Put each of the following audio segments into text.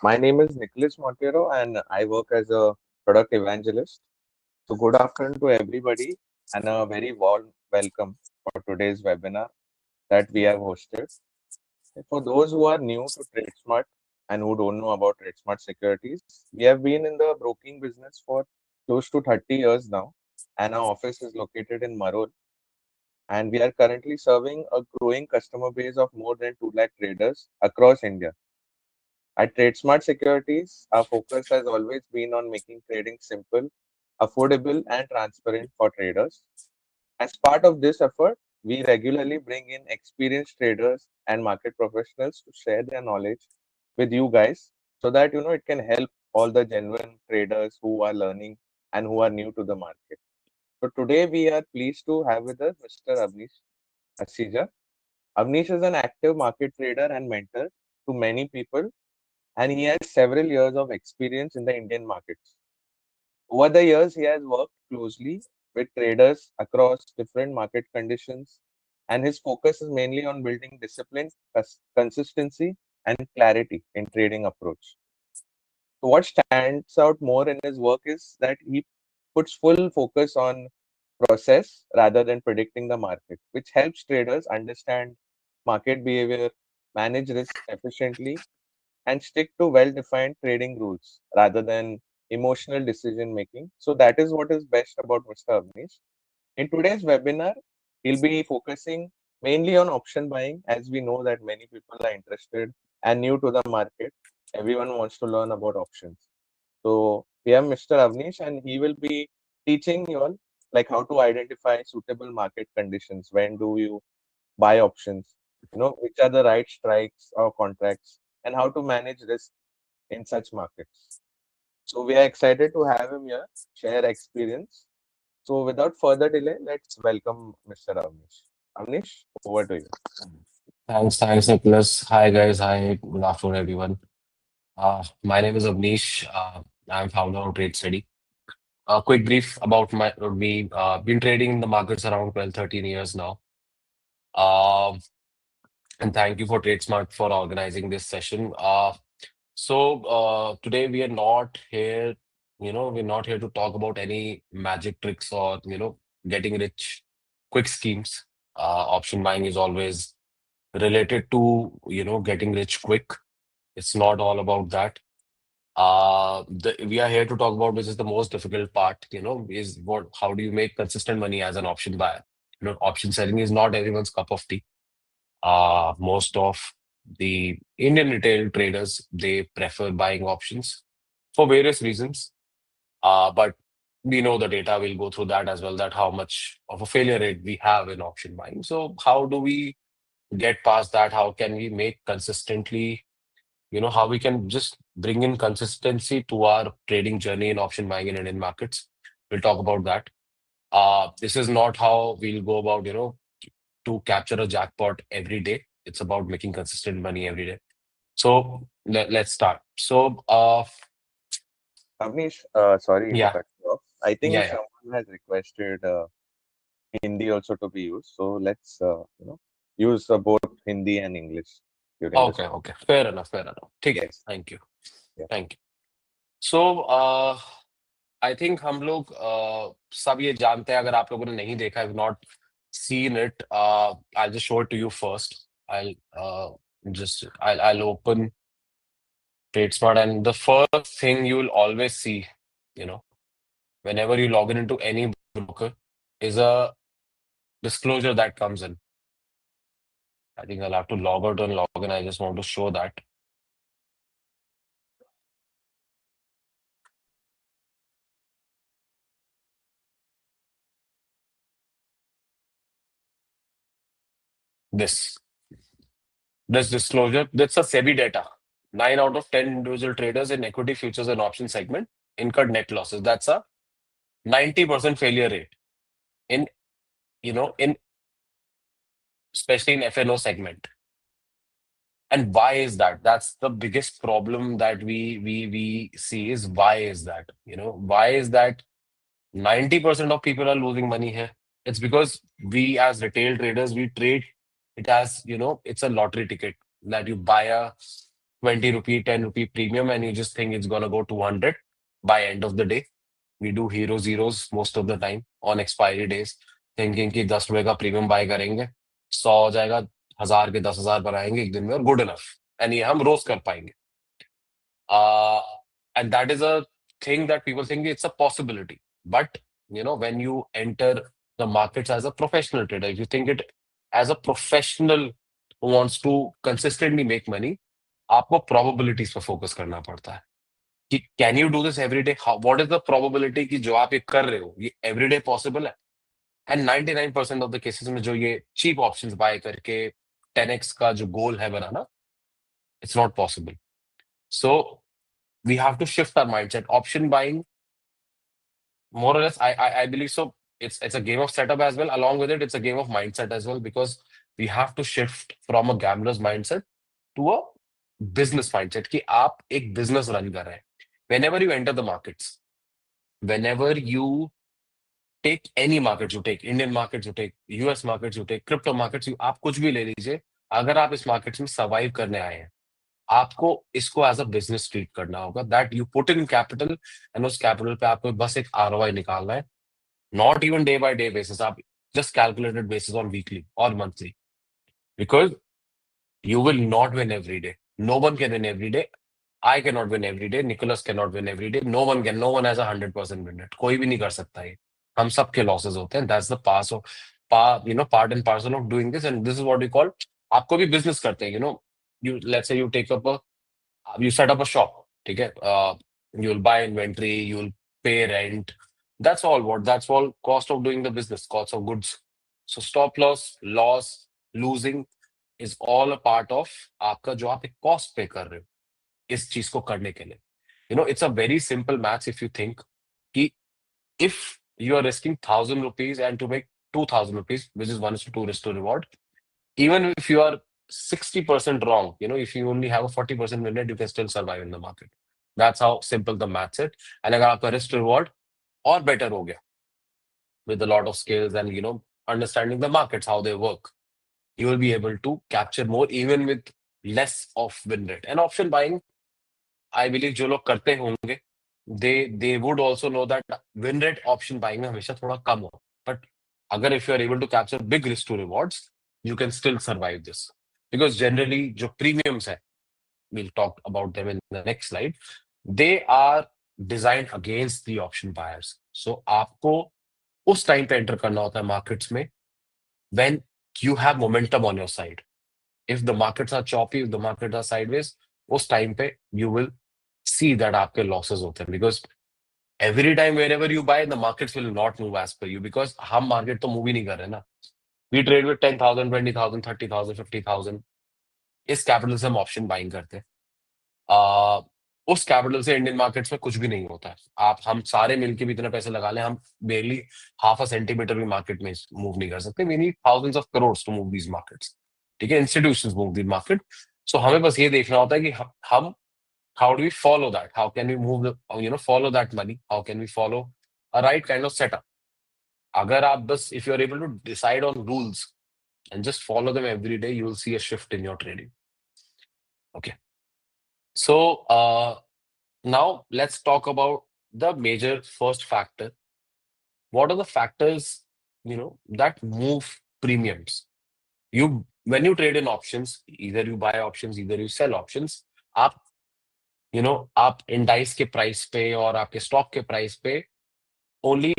My name is Nicholas Montero and I work as a product evangelist. So, good afternoon to everybody and a very warm welcome for today's webinar that we have hosted. For those who are new to TradeSmart and who don't know about TradeSmart Securities, we have been in the broking business for close to 30 years now, and our office is located in Marol. And we are currently serving a growing customer base of more than 2 lakh traders across India. At TradeSmart Securities, our focus has always been on making trading simple, affordable, and transparent for traders. As part of this effort, we regularly bring in experienced traders and market professionals to share their knowledge with you guys so that it can help all the genuine traders who are learning and who are new to the market. So today we are pleased to have with us Mr. Avnish Asija. Avnish is an active market trader and mentor to many people, and he has several years of experience in the Indian markets. Over the years, he has worked closely with traders across different market conditions, and his focus is mainly on building discipline, consistency, and clarity in trading approach. So what stands out more in his work is that he puts full focus on process rather than predicting the market, which helps traders understand market behavior, manage risk efficiently, and stick to well-defined trading rules rather than emotional decision making. So that is what is best about Mr. Avnish. In today's webinar, he'll be focusing mainly on option buying, as we know that many people are interested and new to the market. Everyone wants to learn about options. So we have Mr. Avnish, and he will be teaching you all like how to identify suitable market conditions. When do you buy options? Which are the right strikes or contracts, and how to manage risk in such markets. So we are excited to have him here, share experience. So without further delay, let's welcome Mr. Avnish. Avnish, over to you. Thanks, Nicholas. Hi, guys. Hi, good afternoon, everyone. My name is Avnish. I'm founder of Trade Steady. A quick brief about me. Been trading in the markets around 12, 13 years now. Um, and thank you for TradeSmart for organizing this session. Today we are not here, we're not here to talk about any magic tricks or, getting rich quick schemes. Option buying is always related to getting rich quick. It's not all about that. We are here to talk about which is the most difficult part, is what how do you make consistent money as an option buyer. Option selling is not everyone's cup of tea. Most of the Indian retail traders, they prefer buying options for various reasons. But we know the data, will go through that as well, that how much of a failure rate we have in option buying. So how do we get past that? How can we make consistently, how we can just bring in consistency to our trading journey in option buying in Indian markets? We'll talk about that. This is not how we'll go about, to capture a jackpot every day. It's about making consistent money every day. So let's start. Avnish, sorry to Yeah, cut you off. I think yeah. someone has requested Hindi also to be used. So let's use both Hindi and English during this. Okay. Fair enough, fair enough. ठीक है. Yes. Thank you. Yeah. Thank you. So, I think हम लोग सब ये जानते हैं, अगर आप लोगों ने नहीं देखा, have not seen it, I'll just show it to you first. I'll open TradeSmart, and the first thing you will always see, you know, whenever you log in into any broker, is a disclosure that comes in. I think I'll have to log out and log in. I just want to show that. This this disclosure, that's a SEBI data. 9 out of 10 individual traders in equity futures and option segment incurred net losses. That's a 90% failure rate in, in especially in FNO segment. And why is that? That's the biggest problem that we see, is why is that? Why is that 90% of people are losing money here? It's because we as retail traders, we trade it as, it's a lottery ticket that you buy a 20 rupee, 10 rupee premium, and you just think it's gonna go 200 by end of the day. We do hero zeros most of the time on expiry days, thinking कि 10 रुपए का premium bye करेंगे, 100 हो जाएगा, 1000 के 10,000 बनाएंगे एक दिन में और गुड इनफ, एंड ये हम रोज कर पाएंगे. uh, and that is a thing that people think it's a possibility. But when you enter the markets as a professional trader, if you think it as a professional who wants to consistently make money, आपको probabilities पर focus करना पड़ता है कि can you do this every day? What is the probability कि जो आप ये कर रहे हो ये every day possible है? And 99% of the cases में जो ये cheap options buy करके 10x का जो goal है बनाना, it's not possible. So we have to shift our mindset. Option buying, more or less, I believe so. It's a game of setup as well. Along with it, it's a game of mindset as well, because we have to shift from a gambler's mindset to a business mindset कि आप एक business run कर रहे हैं. Whenever you enter the markets, whenever you take any markets, you take Indian markets, you take US markets, you take crypto markets, आप कुछ भी ले लीजिए, अगर आप इस markets में survive करने आए हैं, आपको इसको एज अ बिजनेस ट्रीट करना होगा, that you put in capital, and उस कैपिटल पे आपको बस एक आरओआई निकालना है. Not even day by day basis, आप just calculated basis on weekly और monthly, because you will not win every day. No one can win every day. I cannot win every day. Nicholas cannot win every day. No one can. No one has 100% win rate. कोई भी नहीं कर सकता ये. हम सबके losses होते हैं. That's the part and parcel of doing this. And this is what we call. आपको भी business करते हैं. Let's say you take up you set up a shop. ठीक है? You'll buy inventory. You'll pay rent. That's all cost of doing the business. Cost of goods. So stop loss, losing is all a part of आपका जो आप एक cost पे कर रहे हो इस चीज को करने के लिए. It's a very simple maths if you think कि if you are risking 1,000 rupees and to make 2,000 rupees, which is 1:2 risk to reward, even if you are 60% wrong, if you only have a 40% win rate, you can still survive in the market. That's how simple the maths is. And अगर आपका risk to reward और better हो गया with a lot of skills and understanding the markets, how they work, you will be able to capture more even with less of win rate. And option buying, I believe जो लोग करते होंगे, they would also know that win rate option buying में हमेशा थोड़ा कम हो. But अगर if you are able to capture big risk to rewards, you can still survive this. Because generally जो premiums है, we'll talk about them in the next slide, they are designed against the option buyers. So आपको उस time पे enter करना होता है markets में when you have momentum on your side. If the markets are choppy, if the markets are sideways, उस time पे you will see that आपके losses होते हैं, because every time wherever you buy, the markets will not move as per you, because हम market तो move ही नहीं कर रहे ना. We trade with 10,000, 20,000, 30,000, 50,000. इस capital से हम option buying करते हैं. उस कैपिटल से इंडियन मार्केट्स में कुछ भी नहीं होता है. हम सारे मिलके भी इतना पैसे लगा लें, हम बेरली हाफ अ सेंटीमीटर भी मार्केट में मूव नहीं कर सकते. We need thousands of crores to move these markets. ठीक है, institutions move these market. So हमें बस ये देखना होता है कि हम how do we follow that, how can we move follow that money, how can we follow a right kind of setup. अगर आप बस if you are able to decide on rules and just follow them every day, you will see a shift in your trading. Okay. So now let's talk about the major first factor. What are the factors, that move premiums? When you trade in options, either you buy options, either you sell options. आप आप indices के price पे और आपके stock के price पे only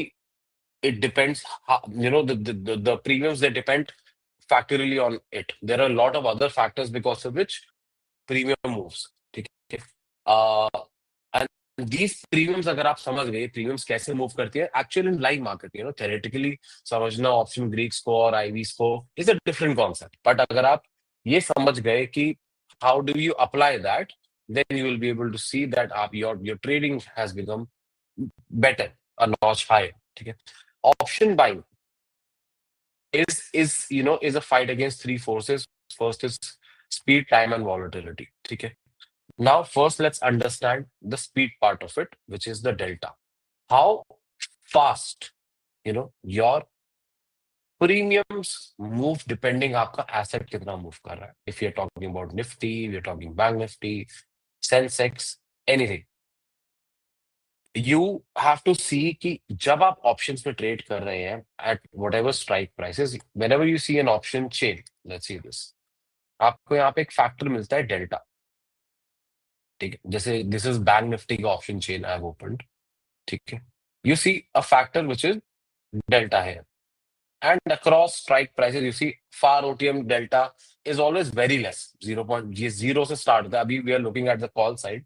it depends how, the premiums, they depend factorially on it. There are a lot of other factors because of which premium moves. ठीक है. These premiums अगर आप समझ गए प्रीमियम्स कैसे मूव करती है actually in live market, theoretically समझना ऑप्शन ग्रीक्स को और आईवीज को is a different concept. But अगर आप ये समझ गए कि how do you apply that, then you will be able to see that आप your trading has become better, a notch higher. ठीक है. Option buying is a fight against three forces. First is speed, time and volatility. ठीक है. Now, first, let's understand the speed part of it, which is the delta. How fast, your premiums move depending आपका asset कितना move कर रहा है. If you are talking about Nifty, we are talking Bank Nifty, Sensex, anything, you have to see कि जब आप options में trade कर रहे हैं at whatever strike prices, whenever you see an option chain, let's see this, आपको यहाँ पे एक फैक्टर मिलता है डेल्टा. ठीक है, जैसे दिस इज बैंक निफ्टी का option chain I have opened. ठीक है, you see a factor which is delta here, and across strike prices you see far OTM delta is always very less. 0 point ये 0 से start होता है. अभी we are looking at the call side,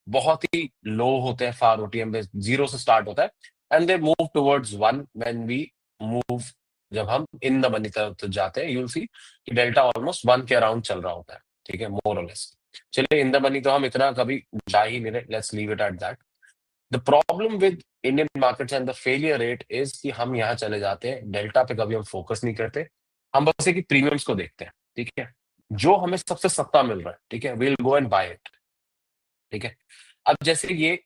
बहुत ही लो होते हैं far OTM में, 0 से स्टार्ट होता है and they move towards 1 when we move. जब हम इन द मनी तरफ जाते हैं, you'll see कि डेल्टा ऑलमोस्ट 1 के अराउंड चल रहा होता है. ठीक है, मोर और लेस. चलिए, इन द मनी तो हम इतना कभी जा ही नहीं रहे, let's leave it at that. The problem with Indian markets and the failure rate is कि हम यहाँ चले जाते हैं, डेल्टा पे कभी हम फोकस नहीं करते, हम बस एक प्रीमियम्स को देखते हैं. ठीक है, जो हमें सबसे सस्ता मिल रहा है, ठीक है, we'll go and buy it. ठीक है, अब जैसे ये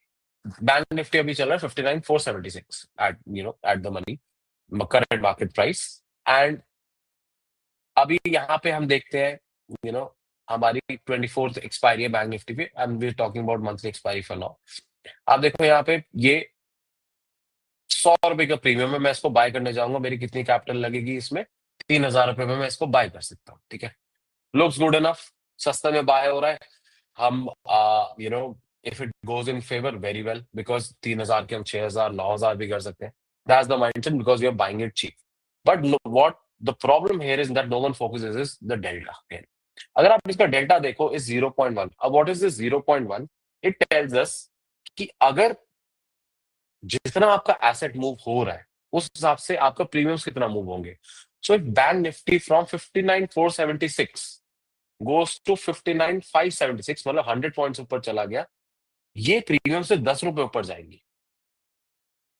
बैंक निफ्टी अभी चल रहा है 59,476 at at the money current market price. And अभी यहाँ पे हम देखते हैं, हमारी 24th एक्सपायरी है बैंक निफ्टी पे, and we are talking about monthly expiry for now. आप देखो यहाँ पे ये 100 रुपए का प्रीमियम है, मैं इसको बाय करने जाऊंगा, मेरी कितनी कैपिटल लगेगी इसमें? 3,000 रुपए में मैं इसको बाय कर सकता हूँ. ठीक है, लुक्स गुड इनफ, सस्ते में बाय हो रहा है. हम if it goes in favour very well, because 3,000 के हम 6,000 9,000 भी कर सकते हैं. That's the mindset, because you are buying it cheap. But what the problem here is that no one focuses is the delta. अगर आप इसका डेल्टा देखो इज 0.1. अब what is this 0.1? It tells us कि अगर जितना आपका एसेट मूव हो रहा है, उस हिसाब से आपका प्रीमियम्स कितना मूव होंगे. So if bank Nifty from 59,476 goes to 59,576, मतलब 100 पॉइंट्स ऊपर चला गया, ये प्रीमियम से 10 रुपए ऊपर जाएंगी.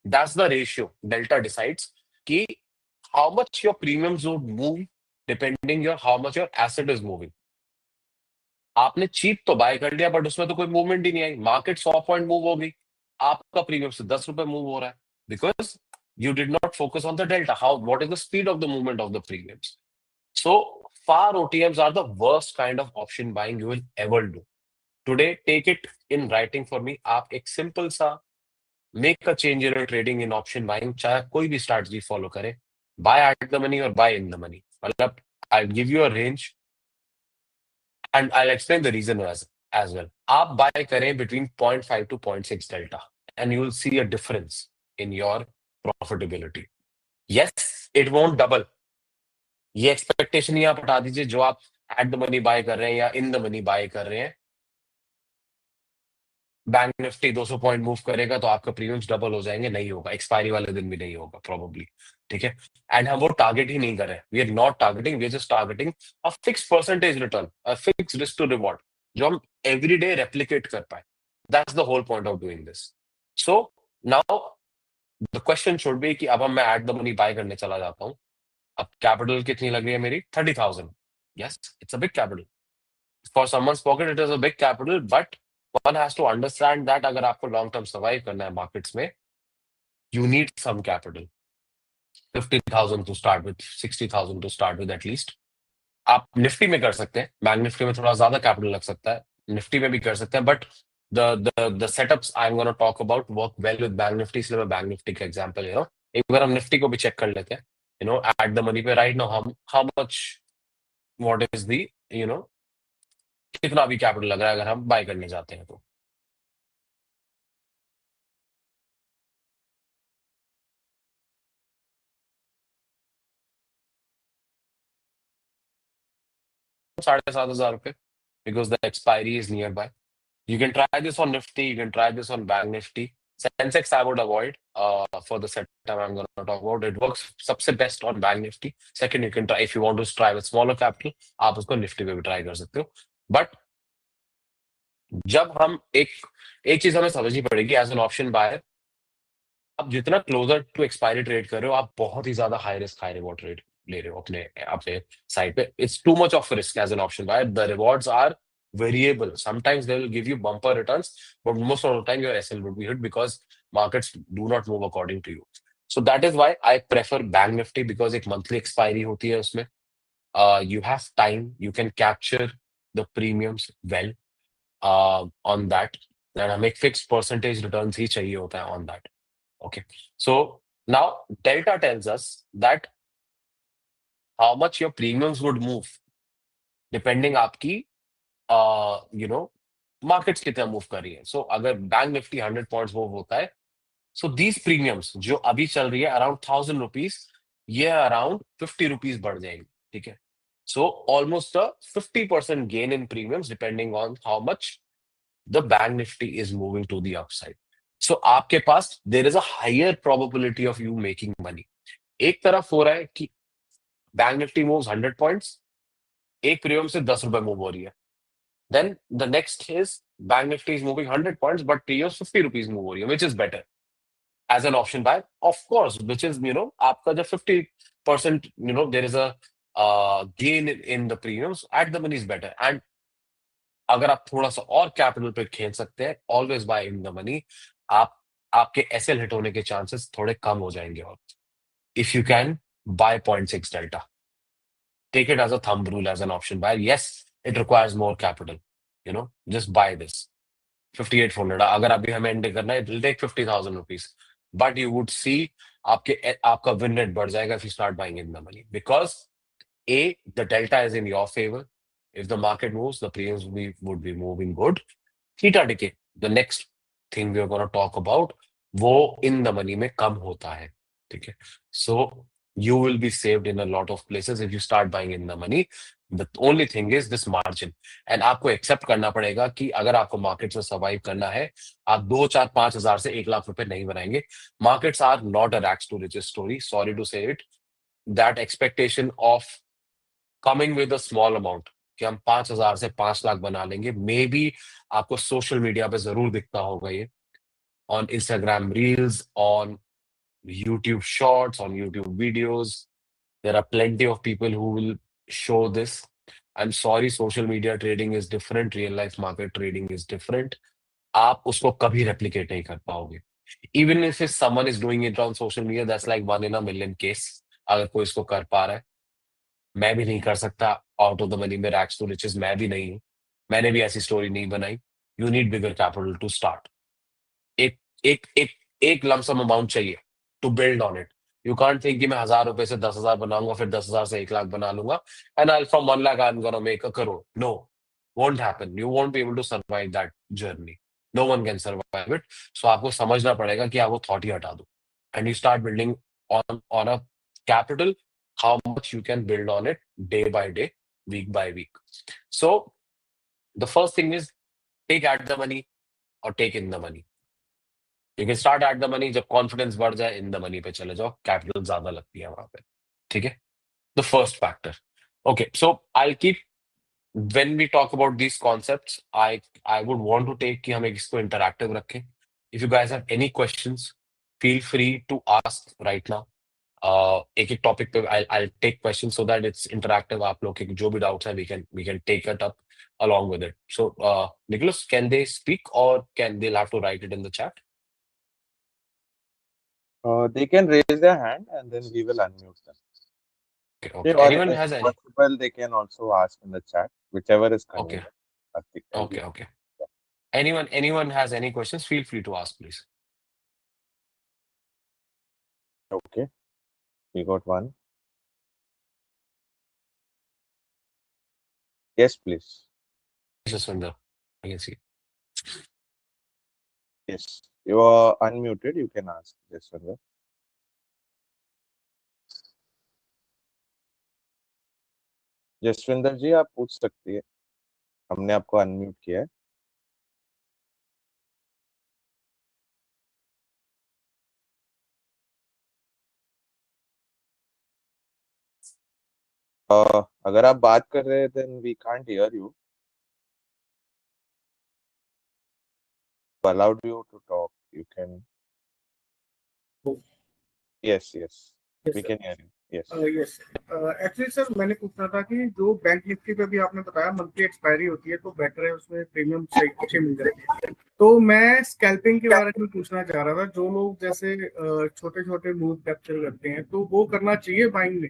That's the ratio delta decides कि how much your premiums would move depending your how much your asset is moving. आपने चीप तो बाय कर लिया, बट उसमें तो कोई मूवमेंट ही नहीं आई. मार्केट 100 पॉइंट मूव हो गई, आपका प्रीमियम से 10 रुपए मूव हो रहा है, because you did not focus on the delta. What is the speed of the movement of the premiums? So far OTMs are the worst kind of option buying you will ever do. Today, take it in writing for me. आप एक simple सा make a change in your trading in option buying, चाहे कोई भी strategy follow करें, buy at the money और buy in the money. मतलब I'll give you a range and I'll explain the reason as well. आप buy करें between 0.5 to 0.6 delta and you will see a difference in your profitability. Yes, it won't double. ये expectation ही आप हटा दीजिए, जो आप eight the money by कर रहे हैं या इन द मनी बाय कर रहे हैं. बैंक निफ्टी 200 पॉइंट मूव करेगा तो आपका प्रीमियम्स डबल हो जाएंगे, नहीं होगा. एक्सपायरी वाले दिन भी नहीं होगा प्रोबेबली. ठीक है, एंड हम वो टारगेट ही नहीं कर रहे हैं. We are not targeting, we are just targeting a fix percentage return, a fix risk to reward, जो हम एवरी डे रेप्लिकेट कर पाए. That's the whole point of doing this. So now the question should be कि अब हम मैं eight the money by करने चला जाता हूँ. अब कैपिटल कितनी लग रही है मेरी? 30,000. Yes, it's a big capital. For someone's pocket it is a big capital, but one has to understand that अगर आपको लॉन्ग टर्म सर्वाइव करना है मार्केट्स में, you need some capital. 50,000 to start with, 60,000 to start with at least. आप निफ्टी में कर सकते हैं, बैंक निफ्टी में थोड़ा ज्यादा कैपिटल लग सकता है, निफ्टी में भी कर सकते हैं, but the setups I am gonna talk about work well with bank Nifty, इसलिए मैं बैंक निफ्टी का एग्जांपल ले रहा हूं. एक बार हम निफ्टी को भी चेक कर लेते हैं. एट द मनी पे राइट नाउ हम how much, what is the कितना भी कैपिटल लग रहा है अगर हम बाय करने जाते हैं तो. ₹7,500, because the expiry is nearby. You can try this on Nifty, you can try this on Bank Nifty. Sensex I would avoid for the set time I'm going to talk about. It works सबसे best on Bank Nifty. Second, you can try if you want to try with smaller capital, आप उसको Nifty पे भी try कर सकते हो. But जब हम एक चीज हमें समझनी पड़ेगी एज एन ऑप्शन बायर, आप जितना क्लोजर टू एक्सपायरी ट्रेड कर रहे हो, आप बहुत ही ज्यादा high risk high reward trade ले रहे हो अपने अपने साइड पे. It's too much of risk as an option buyer. The rewards are variable. Sometimes they will give you bumper returns, but most of the time your SL will be hit because markets do not move according to you. So that is why I prefer Bank Nifty because एक monthly expiry होती है उसमें. You have time, you can capture the premiums well on that. And हमें एक fixed percentage returns ही चाहिए होता है on that. Okay. So now Delta tells us that how much your premiums would move depending आपकी markets कितना move कर रही है. सो अगर बैंक निफ्टी 100 पॉइंट्स मूव होता है, सो दीज प्रीमियम्स जो अभी चल रही है अराउंड 1000 रुपीज, ये अराउंड 50 रुपीज बढ़ जाएंगे. ठीक है. So almost 50% gain in premiums depending on how much the Bank Nifty is moving to the upside. So आपके पास there is a higher probability of you making money. एक तरफ हो रहा है कि बैंक निफ्टी मूव्स 100 पॉइंट्स, एक premium से 10 रुपए मूव हो रही है. Then the next is Bank Nifty is moving 100 points, but TOS 50 rupees move हो रही है, which is better as an option buy, of course, which is, आपका जब 50%, there is a gain in the premiums, at the money is better. And अगर आप थोड़ा सा और कैपिटल पे खेल सकते हैं, always buy in the money, आपके एसएल हिट होने के चांसेस थोड़े कम हो जाएंगे. और if you can buy 0.6 delta, take it as a thumb rule as an option buy. Yes, it requires more capital. Just buy this. 58,400. अगर अभी हमें एंड करना है, it will take 50,000 rupees. But you would see आपका win rate बढ़ जाएगा if you start buying in the money. Because the delta is in your favor. If the market moves, the premiums would be moving good. Theta decay, the next thing we are going to talk about, वो in the money में कम होता है. ठीक है. So you will be saved in a lot of places if you start buying in the money. The only thing is this margin. And आपको accept करना पड़ेगा कि अगर आपको मार्केट में सर्वाइव करना है, आप 2, 4, 5 हजार से 1 लाख रुपए नहीं बनाएंगे. Markets are not a rags to riches story, sorry to say it. That expectation of coming with a small amount कि हम 5 हजार से 5 लाख बना लेंगे, मे बी आपको सोशल मीडिया पे जरूर दिखता होगा ये, on Instagram reels, on YouTube shorts, on YouTube videos. There are plenty of people who will show this. I'm sorry, social media trading is different. Real life market trading is different. आप उसको कभी replicate नहीं कर पाओगे. Even if someone is doing it on social media, that's like 1 in a million case. अगर कोई इसको कर पा रहा है, मैं भी नहीं कर सकता. आउट ऑफ द मनी में रैक्स टू रिचेस मैं भी नहीं हूँ. मैंने भी ऐसी स्टोरी नहीं बनाई. You need bigger capital to start. एक एक एक एक लमसम अमाउंट चाहिए to build on it. You can't think कि मैं 1000 रुपए से 10,000 बनाऊंगा, फिर 10,000 से 1 लाख बना लूंगा, and I from 1 lakh I am gonna make a crore. No, won't happen. You won't be able to survive that journey. No one can survive it. So आपको समझना पड़ेगा कि आप वो थॉट ही हटा दो, and you start building on a capital, how much you can build on it day by day, week by week. So the first thing is take at the money और take in the money. You can start at the money. जब confidence बढ़ जाए, इन the money पे चले जाओ. Capital ज्यादा लगती है वहां पे. ठीक है. The first factor. Okay, so I keep when we talk about these concepts, I would want to take कि हम इसको इंटरैक्टिव रखें. If you guys have any questions, feel free to ask right now. एक एक topic पे I take question so that it's interactive. आप लोग के जो भी डाउट्स है, we can take it up along with it. So, Nicholas, can they speak or they'll have to write it in the chat? They can raise their hand and then we will unmute them. Okay. Or Anyone if has any? possible, they can also ask in the chat, whichever is Okay. convenient. Karthik, and we- Okay. Anyone has any questions? Feel free to ask, please. Okay, we got one. Yes, please. Jaswinder, I can see. Yes, you are unmuted. You can ask, Jaswinder. Jaswinder ji, आप पूछ सकती है. हमने आपको unmute किया है. अगर आप बात कर रहे हैं, then we can't hear you. Allowed you to talk. You can. Yes, yes. Yes, We sir. can hear you. Yes. Yes actually sir मैंने पूछना था कि जो बैंक निफ्टी पे भी आपने बताया मंथली एक्सपायरी होती है तो बेटर है उसमें प्रीमियम सही अच्छे मिल जाते हैं, तो मैं स्कैल्पिंग के बारे में पूछना चाह रहा था। जो लोग जैसे छोटे छोटे मूव कैप्चर करते हैं तो वो करना चाहिए बाइंग में?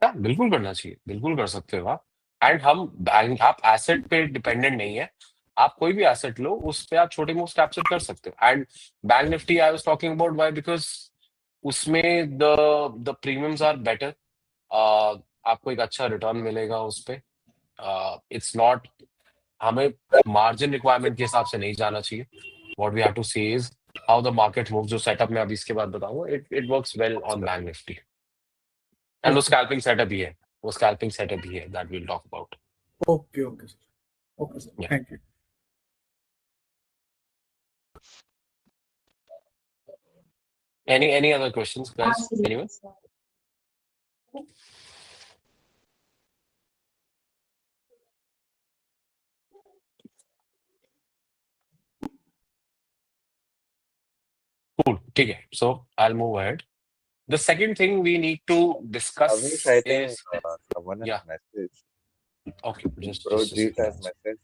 हाँ, बिल्कुल करना चाहिए, बिल्कुल कर सकते हो आप। एंड हम बैंक, आप एसेट पे डिपेंडेंट नहीं है, आप कोई भी एसेट लो उस पे आप छोटे मूव्स कैप्चर कर सकते हो। And bank Nifty I was talking about why, because उसमें द प्रीमियम्स आर बेटर। आपको एक अच्छा रिटर्न मिलेगा उस पे। इट्स नॉट, हमें मार्जिन रिक्वायरमेंट के हिसाब से नहीं जाना चाहिए। व्हाट वी हैव टू से is how the market move, जो सेटअप मैं अभी इसके बाद बताऊंगा, it works well on bank Nifty. And वो ओके स्कैल्पिंग सेटअप ही है, वो स्कैल्पिंग सेटअप ही है that will talk about. Okay okay sir, okay sir, Yeah. Thank you. Any other questions, guys? Anyone? Cool. ठीक है. So I'll move ahead. The second thing we need to discuss Avish, I think is someone has yeah. messaged. Okay, just Bro, a Jeet second. has messaged.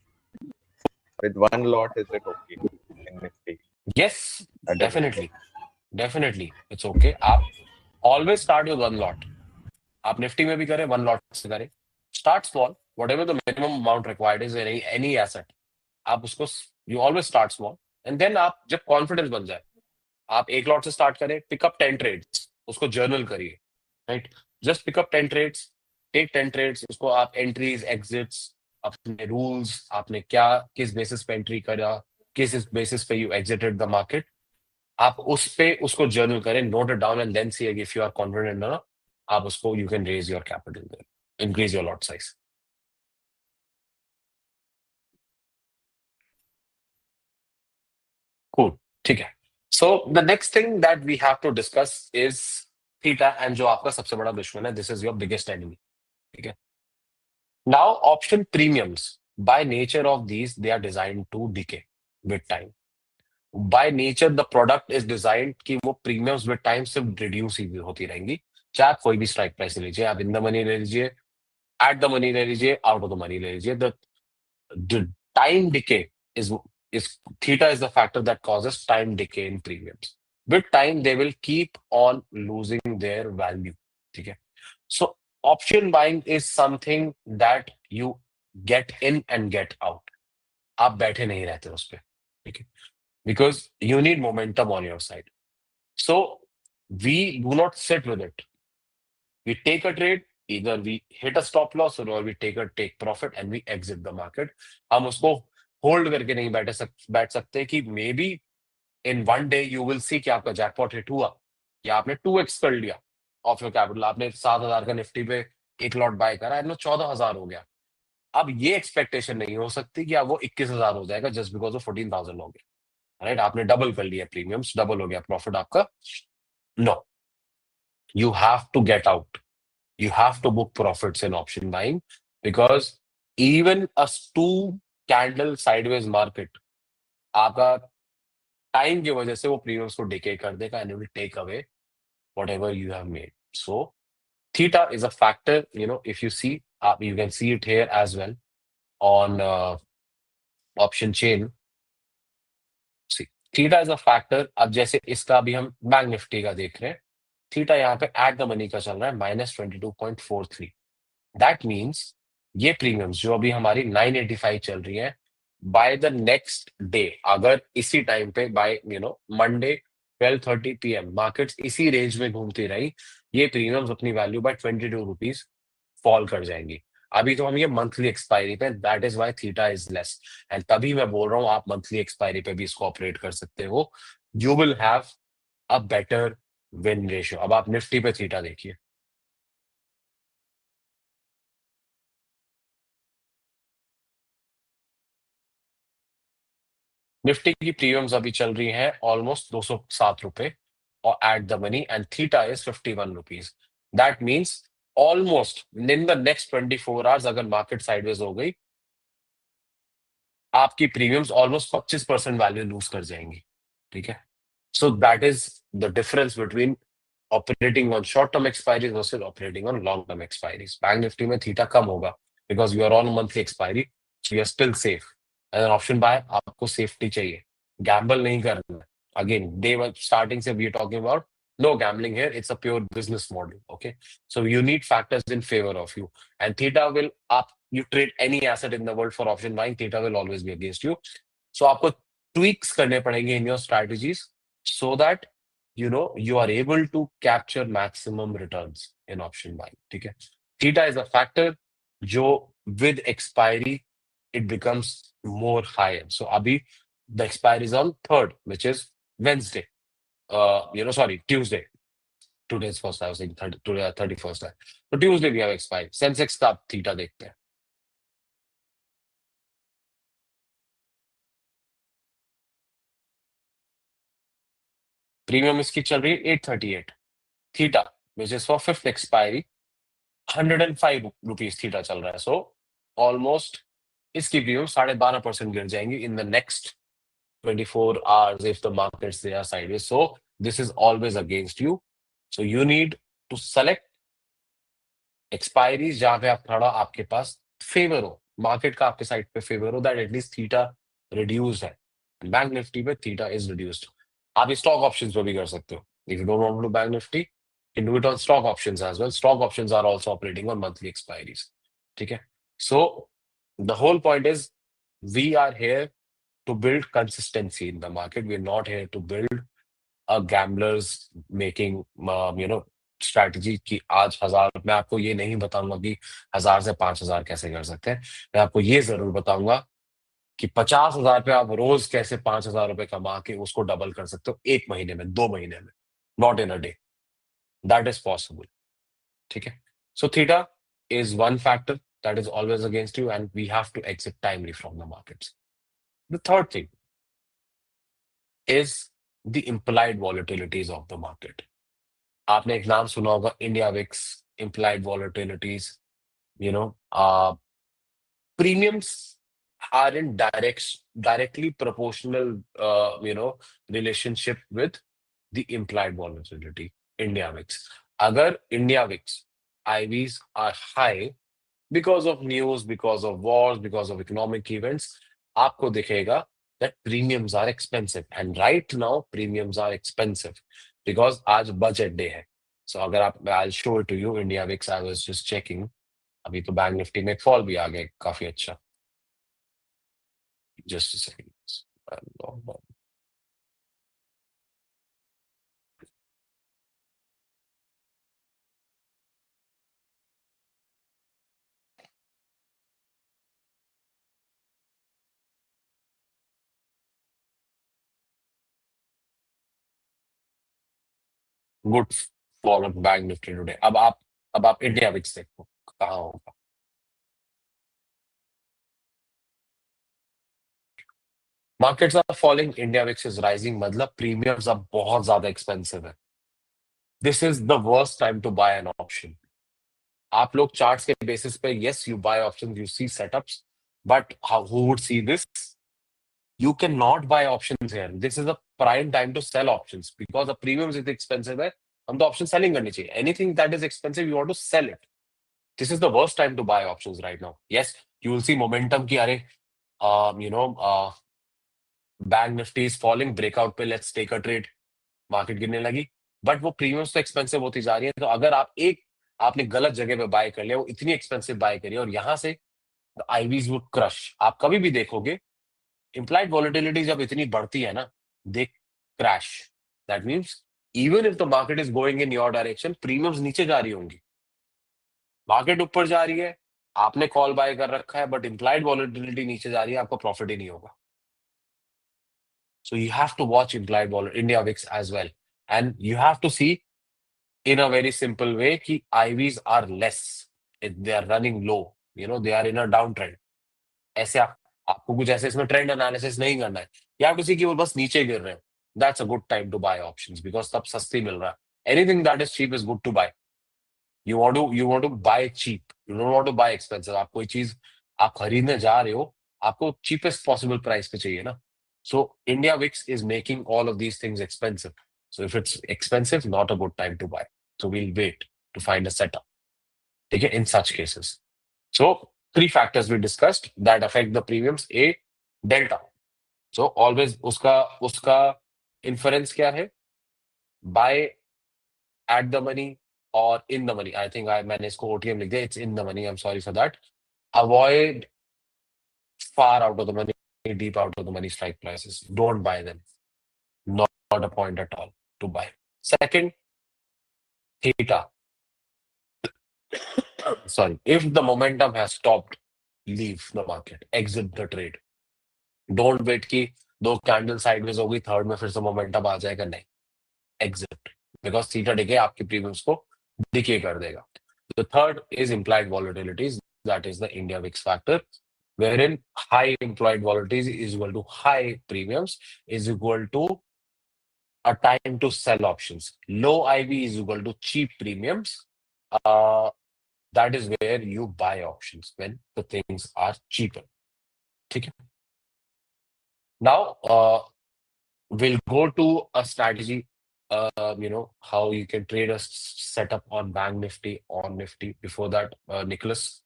With one lot, is it okay in Nifty? Yes, At a minimum. definitely, it's okay. आप always start with one lot. आप निफ्टी में भी करें, one lot से करें। Start small, whatever the minimum amount required is in any asset, आप उसको, you always start small, and then आप जब कॉन्फिडेंस बन जाए, आप एक लॉट से स्टार्ट करें, पिकअप 10 ट्रेड्स, उसको जर्नल करिए, right? Just pick up 10 trades, take 10 trades, उसको आप एंट्रीज, एग्जिट्स, अपने रूल्स, आपने क्या, किस बेसिस पे एंट्री करा, किस बेसिस पे यू एग्जिटेड द मार्केट, आप उस पे उसको जर्नल करें, note it down, and then see if you are confident ना, आप उसको, you can raise your capital, increase your lot size. Cool, ठीक है। So the next thing that we have to discuss is theta, and जो आपका सबसे बड़ा दुश्मन है, this is your biggest enemy, ठीक है। Now option premiums, by nature of these they are designed to decay with time. By nature the product is designed कि वो प्रीमियम्स विद टाइम सिर्फ रिड्यूस ही होती रहेंगी। चाहे आप कोई भी स्ट्राइक प्राइस ले लीजिए, आप इन द मनी ले लीजिए, एट द मनी ले लीजिए, आउट ऑफ द मनी ले लीजिए, the time decay is theta is the factor that causes time decay in premiums. With time they will keep on losing their value, ठीक है। So option buying is something that you get in and get out. आप बैठे नहीं रहते उस पे, ठीक है, because you need momentum on your side. So we do not sit with it. We take a trade, either we hit a stop loss or we take profit and we exit the market. हम उसको hold करके नहीं बैठ सकते कि may be in one day you will सी कि आपका jackpot hit हुआ, या आपने 2x कर लिया ऑफ योर कैपिटल, आपने 7,000 का निफ्टी पे एक लॉट बाय करा, एंड 14,000 हो गया। अब ये एक्सपेक्टेशन नहीं हो सकती कि अब वो 21,000 हो जाएगा जस्ट बिकॉज वो 14,000 हो गया, राइट? आपने डबल कर लिया, प्रीमियम्स डबल हो गया, प्रॉफिट आपका। No, you have to get out. You have to book profits in option buying, because even a two candle sideways market, आपका टाइम की वजह से वो प्रीमियम्स को डिके कर देगा, and it will take away whatever you have made. So theta is a factor, if you see, you can see it here as well on option chain. See, theta is a factor. अब जैसे इसका भी हम bank Nifty का देख रहे हैं, theta यहाँ पे एट द मनी का चल रहा है -22.43। दैट मीन्स ये प्रीमियम्स जो अभी हमारी 985 चल रही है, बाय द नेक्स्ट डे, अगर इसी टाइम पे बाय मंडे 12:30 PM मार्केट्स इसी रेंज में घूमती रही, ये प्रीमियम्स अपनी वैल्यू बाय 22 रुपीज फॉल कर जाएंगी। अभी तो हम ये मंथली एक्सपायरी पे, that is why theta is less, and तभी मैं बोल रहा हूँ आप मंथली एक्सपायरी पे भी इसको ऑपरेट कर सकते हो। You will have a better win ratio. अब आप निफ्टी पे थीटा देखिए, निफ्टी की प्रीमियम्स अभी चल रही हैं ऑलमोस्ट 207 रुपए और eight the money, and theta is 51 rupees. That means almost in the next 24 hours अगर मार्केट साइडवेज हो गई, आपकी प्रीमियम्स ऑलमोस्ट 25% वैल्यू लूज कर जाएंगी, ठीक है। So that is the difference between operating on short-term expiries versus operating on long-term expiries. Bank Nifty में theta कम होगा because you are on monthly expiry, you are still safe. And an option buy, आपको safety चाहिए, gamble नहीं करना. Again, day one starting से we are talking about no gambling here. It's a pure business model. Okay, so you need factors in favor of you, and theta will up. You trade any asset in the world for option buying, theta will always be against you. So आपको tweaks करने पड़ेंगे in your strategies so that you are able to capture maximum returns in option buying. ठीक है, theta is a factor जो with expiry it becomes more higher. So अभी the expiry is on 3rd, which is Wednesday. Sorry, Tuesday. Today's first. I was saying today 31st. So Tuesday we have expiry. Sensex का आप theta देखते हैं. Premium इसकी चल रही है 838. Theta which is for 5th expiry 105 rupees theta चल रहा है. So almost इसकी प्रीमियम 12.5% गिर जाएंगी in the next 24 hours if the markets they are sideways. So this is always against you. So you need to select expiries जहां पे आप थोड़ा आपके पास फेवर हो, मार्केट का आपके साइड पे फेवर हो, दैट एटलीस्ट थीटा रिड्यूस है. बैंक निफ्टी पे थीटा इज रिड्यूस्ड. आप स्टॉक ऑप्शंस पे भी कर सकते हो. If you don't want to do bank Nifty, you can do it on stock options as well. Stock options are also operating on monthly expiries. ठीक है, so the whole point is we are here to build consistency in the market. We are not here to build a gambler's making strategy की आज 1000. मैं आपको ये नहीं बताऊंगा कि 1000 से 5000 कैसे कर सकते हैं. मैं आपको ये जरूर बताऊंगा कि 50,000 पे आप रोज कैसे 5000 रुपए कमा के उसको डबल कर सकते हो 1 महीने में, 2 महीने में, not in a day. That is possible. ठीक है, so theta is one factor that is always against you, and we have to exit timely from the markets. The third thing is the implied volatilities of the market. आपने एक नाम सुना होगा, India VIX, implied volatilities. Premiums are in directly proportional relationship with the implied volatility. India VIX. अगर India VIX IVs are high because of news, because of wars, because of economic events, आपको दिखेगा that premiums are expensive. And right now premiums are expensive because आज budget day है. So अगर आप, I'll show it to you, India VIX, I was just checking. अभी तो bank Nifty में एक फॉल भी आ गया काफी अच्छा. Just a second. Good fall of bank Nifty today. अब आप इंडिया विक्स देखो कहाँ होगा. Markets are falling, India VIX is rising, मतलब प्रीमियम्स अब बहुत ज्यादा एक्सपेंसिव है. This is the worst time to buy an option. आप लोग चार्ट्स के बेसिस पे yes you buy options, you see setups, but who would see this? You cannot buy options here. This is a prime time to sell options because the premiums is expensive है. हम तो option selling करनी चाहिए. Anything that is expensive, you want to sell it. This is the worst time to buy options right now. Yes, you will see momentum की अरे bank Nifty is falling, breakout पे let's take a trade. Market गिरने लगी, but वो premiums तो expensive होती जा रही है. तो अगर आपने गलत जगह पे बाय कर लिया, वो इतनी एक्सपेंसिव बाय करी और यहां से आईवीज वुड क्रश. आप कभी भी देखोगे implied volatility जब इतनी बढ़ती है ना, they crash. That means even if the market is going in your direction, premiums नीचे जा रही होंगी. मार्केट ऊपर जा रही है, आपने कॉल बाय कर रखा है, बट implied volatility नीचे जा रही है, आपको प्रॉफिट ही नहीं होगा. So you have to watch implied volatility, India VIX as well, and you have to see in a very simple way कि IVs are less, they are running low, they are in a downtrend. ऐसे आपको कुछ ऐसे इसमें trend analysis नहीं करना है. You have to see कि वो बस नीचे गिर रहे हैं. That's a good time to buy options because तब सस्ती मिल रहा है. Anything that is cheap is good to buy. You want to buy cheap. You don't want to buy expensive. आप कोई चीज आप खरीदने जा रहे हो, आपको cheapest possible price पे चाहिए ना. So India VIX is making all of these things expensive. So if it's expensive, not a good time to buy. So we'll wait to find a setup. Okay, in such cases. So 3 factors we discussed that affect the premiums. A, delta. So always uska inference क्या है? Buy at the money or in the money. I think मैंने इसको OTM लिख दिया. It's in the money. I'm sorry for that. Avoid far out of the money, deep out of the money strike prices. Don't buy them. Not a point at all to buy. Second, theta. Sorry. If the momentum has stopped, leave the market. Exit the trade. Don't wait कि 2 candle sideways होगी, third में फिर से momentum आ जाएगा. नहीं, exit, because theta decay आपके premiums को decay कर देगा. The third is implied volatilities. That is the India VIX factor, wherein high implied volatility is equal to high premiums is equal to a time to sell options. Low IV is equal to cheap premiums. That is where you buy options when the things are cheaper. ठीक है? Now, we'll go to a strategy, how you can trade a setup on Bank Nifty, on Nifty. Before that, Nicholas,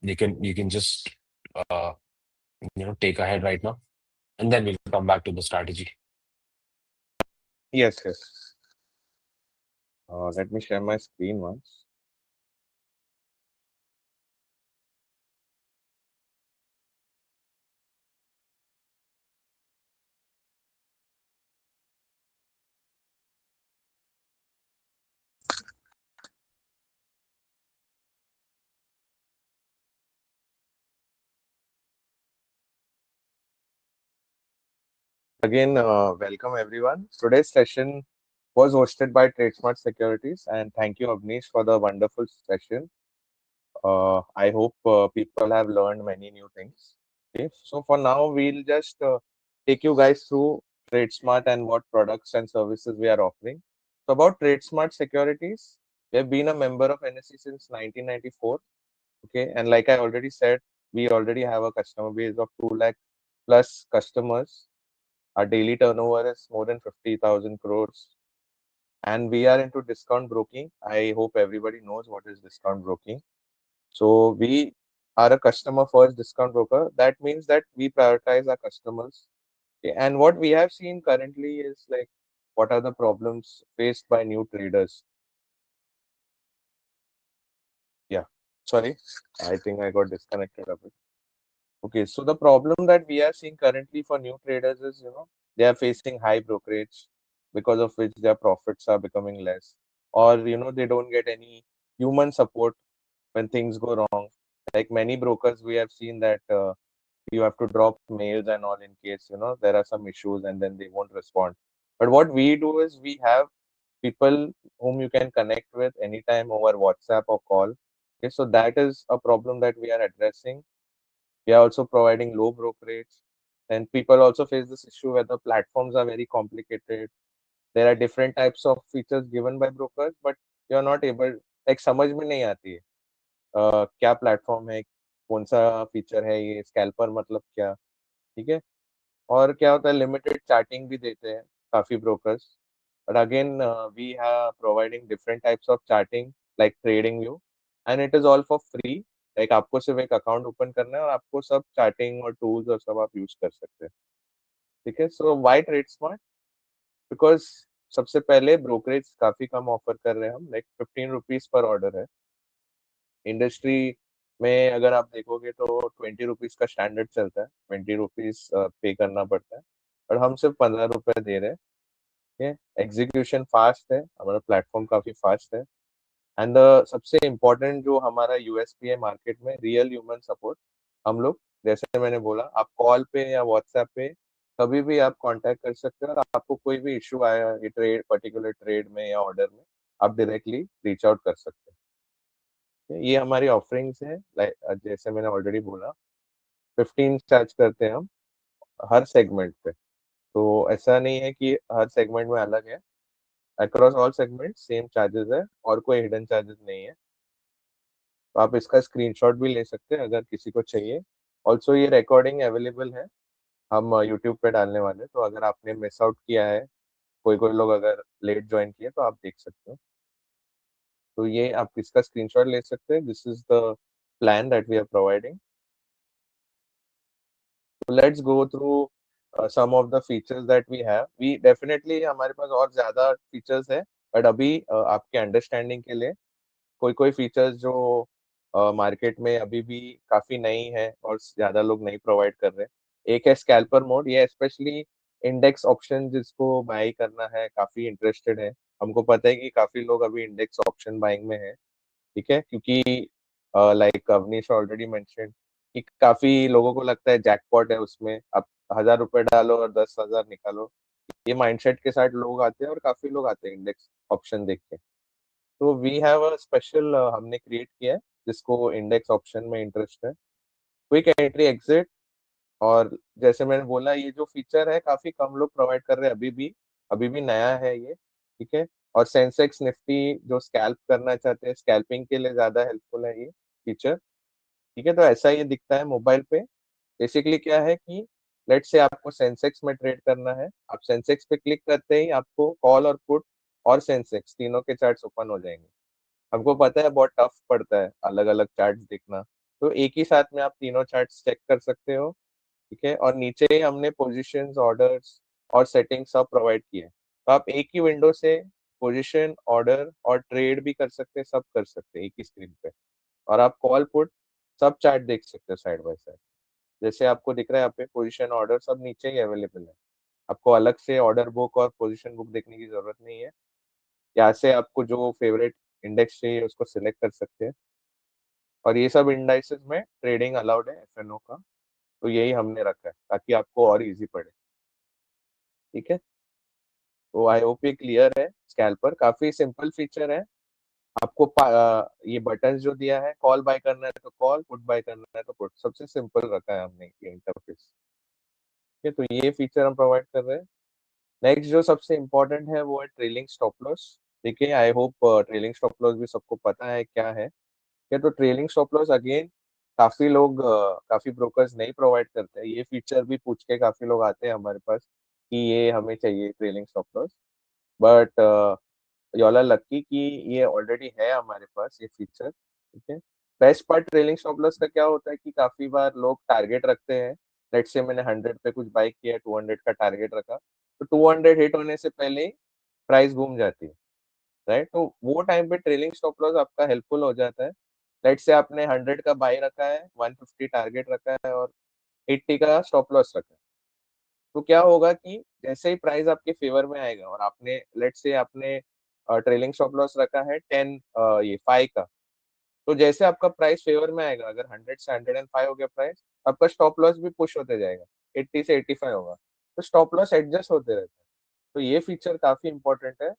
you can just take ahead right now, and then we'll come back to the strategy. Yes, yes. Let me share my screen once. Again, welcome everyone. Today's session was hosted by TradeSmart Securities, and thank you, Avnish, for the wonderful session. I hope people have learned many new things. Okay, so for now, we'll just take you guys through TradeSmart and what products and services we are offering. So about TradeSmart Securities, we have been a member of NSE since 1994. Okay, and like I already said, we already have a customer base of 2 lakh plus customers. Our daily turnover is more than 50,000 crores. And we are into discount broking. I hope everybody knows what is discount broking. So we are a customer first discount broker. That means that we prioritize our customers. Okay. And what we have seen currently is like, what are the problems faced by new traders? Yeah, sorry, I think I got disconnected a bit. Okay, so the problem that we are seeing currently for new traders is, they are facing high brokerage, because of which their profits are becoming less, or they don't get any human support when things go wrong. Like many brokers, we have seen that you have to drop mails and all in case there are some issues, and then they won't respond. But what we do is we have people whom you can connect with anytime over WhatsApp or call. Okay, so that is a problem that we are addressing. We are also providing low brokerage, and people also face this issue where the platforms are very complicated. There are different types of features given by brokers, but you are not able, like समझ में नहीं आती है क्या platform है, कौन सा feature है, ये स्कैल्पर मतलब क्या. ठीक है. और क्या होता है, लिमिटेड चार्टिंग भी देते हैं काफी brokers. But again we have providing different types of charting like TradingView, and it is all for free. Like आपको सिर्फ एक अकाउंट ओपन करना है और आपको सब चार्टिंग और टूल्स और सब आप यूज कर सकते हैं. ठीक है. सो वाई ट्रेड स्मार्ट? बिकॉज सबसे पहले ब्रोकरेज काफी कम ऑफर कर रहे हैं हम, लाइक 15 रुपीज पर ऑर्डर है. इंडस्ट्री में अगर आप देखोगे तो 20 रुपीज का स्टैंडर्ड चलता है, 20 रुपीज पे करना पड़ता है, और हम सिर्फ 15 रुपए दे रहे हैं. एग्जीक्यूशन फास्ट है, हमारा प्लेटफॉर्म काफी फास्ट है, एंड सबसे इम्पोर्टेंट जो हमारा यूएसपी है मार्केट में, रियल ह्यूमन सपोर्ट. हम लोग, जैसे मैंने बोला, आप कॉल पे या व्हाट्सएप पे कभी भी आप कांटेक्ट कर सकते हैं, और आपको कोई भी इशू आया ये ट्रेड, पर्टिकुलर ट्रेड में या ऑर्डर में, आप डायरेक्टली रीच आउट कर सकते हैं. ये हमारी ऑफरिंग्स है. जैसे मैंने ऑलरेडी बोला, 15 चार्ज करते हैं हम हर सेगमेंट पे. तो ऐसा नहीं है कि हर सेगमेंट में अलग है, across all segment same charges है, और कोई हिडन चार्जेस नहीं है. तो आप इसका स्क्रीनशॉट भी ले सकते हैं अगर किसी को चाहिए. ऑल्सो ये रिकॉर्डिंग अवेलेबल है, हम यूट्यूब पे डालने वाले हैं, तो अगर आपने मिस आउट किया है कोई कोई लोग अगर लेट ज्वाइन किए तो आप देख सकते हो। तो ये आप इसका स्क्रीनशॉट ले सकते हैं। This is the plan that we are providing. So let's go through some of the features that we have. We definitely हमारे पास और ज्यादा features है, but अभी आपके अंडरस्टैंडिंग के लिए कोई कोई फीचर्स जो मार्केट में अभी भी काफी नई है और ज्यादा लोग नहीं प्रोवाइड कर रहे। एक है स्कैल्पर मोड, ये स्पेशली इंडेक्स ऑप्शन जिसको बाई करना है काफी इंटरेस्टेड है। हमको पता है कि काफी लोग अभी इंडेक्स ऑप्शन बाइंग में है, ठीक है, क्योंकि लाइक अवनीश ऑलरेडी मेंशन कि काफी लोगों को लगता है जैकपॉट है उसमें, आप 1,000 रुपए डालो और 10,000 निकालो। ये माइंडसेट के साथ लोग आते हैं और काफी लोग आते हैं इंडेक्स ऑप्शन देख के। तो वी हैव अ स्पेशल हमने क्रिएट किया है जिसको इंडेक्स ऑप्शन में इंटरेस्ट है, क्विक एंट्री एग्जिट। और जैसे मैंने बोला ये जो फीचर है काफी कम लोग प्रोवाइड कर रहे हैं अभी भी नया है ये, ठीक है। और सेंसेक्स निफ्टी जो स्कैल्प करना चाहते हैं, स्कैल्पिंग के लिए ज्यादा हेल्पफुल है ये फीचर, ठीक है। तो ऐसा ये दिखता है मोबाइल पे। बेसिकली क्या है कि लेट से आपको सेंसेक्स में ट्रेड करना है, आप सेंसेक्स पे क्लिक करते ही आपको कॉल और पुट और सेंसेक्स तीनों के चार्ट्स ओपन हो जाएंगे। हमको पता है बहुत टफ पड़ता है अलग अलग चार्ट्स देखना, तो एक ही साथ में आप तीनों चार्ट्स चेक कर सकते हो, ठीक है। और नीचे ही हमने पोजीशंस, ऑर्डर्स और सेटिंग्स सब प्रोवाइड किए हैं। तो आप एक ही विंडो से पोजीशन, ऑर्डर और ट्रेड भी कर सकते हैं, सब कर सकते हैं एक ही स्क्रीन पे। और आप कॉल पुट सब चार्ट देख सकते हो साइड बाय साइड। जैसे आपको दिख रहा है यहाँ पे पोजीशन, ऑर्डर सब नीचे ही अवेलेबल है। आपको अलग से ऑर्डर बुक और पोजीशन बुक देखने की जरूरत नहीं है। यहाँ से आपको जो फेवरेट इंडेक्स चाहिए उसको सिलेक्ट कर सकते हैं। और ये सब इंडाइसेस में ट्रेडिंग अलाउड है एफएनओ का, तो यही हमने रखा है ताकि आपको और इजी पड़े, ठीक है। तो आई होप ये क्लियर है। स्कैल्पर काफी सिंपल फीचर है। आपको ये बटन जो दिया है, कॉल बाय करना है तो कॉल, पुट बाय करना है तो पुट, सबसे सिंपल रखा है हमने ये इंटरफेस, ठीक है। तो ये फीचर हम प्रोवाइड कर रहे हैं। नेक्स्ट जो सबसे इम्पोर्टेंट है वो है ट्रेलिंग स्टॉप लॉस। देखिए I hope trailing stop loss भी सबको पता है क्या है, क्या। तो ट्रेलिंग स्टॉप लॉस अगेन काफी लोग काफी ब्रोकर्स नहीं प्रोवाइड करते हैं। ये फीचर भी पूछ के काफी लोग आते हैं हमारे पास कि ये हमें चाहिए trailing stop loss, but you are lucky कि ये ऑलरेडी है हमारे पास ये फीचर, ठीक है। Best part trailing stop loss का क्या होता है कि काफी बार लोग टारगेट रखते हैं। लेट से मैंने 100 पे कुछ बाई किया, 200 का टारगेट रखा, तो 200 हिट होने से पहले ही प्राइस घूम जाती है, राइट। तो वो टाइम पे ट्रेलिंग स्टॉप लॉस आपका हेल्पफुल हो जाता है। लेट से आपने 100 का बाई रखा है, 150 टारगेट रखा है और 80 का स्टॉप लॉस रखा है। तो क्या होगा कि जैसे ही प्राइस आपके फेवर में आएगा और आपने लेट से आपने ट्रेलिंग स्टॉप लॉस रखा है 10 ये 5 का, तो जैसे आपका प्राइस फेवर में आएगा, अगर 100 से 105 हो गया प्राइस, आपका स्टॉप लॉस भी पुश होते जाएगा, 80 से 85 होगा। तो स्टॉप लॉस एडजस्ट होते रहता है। तो ये फीचर काफी इंपॉर्टेंट है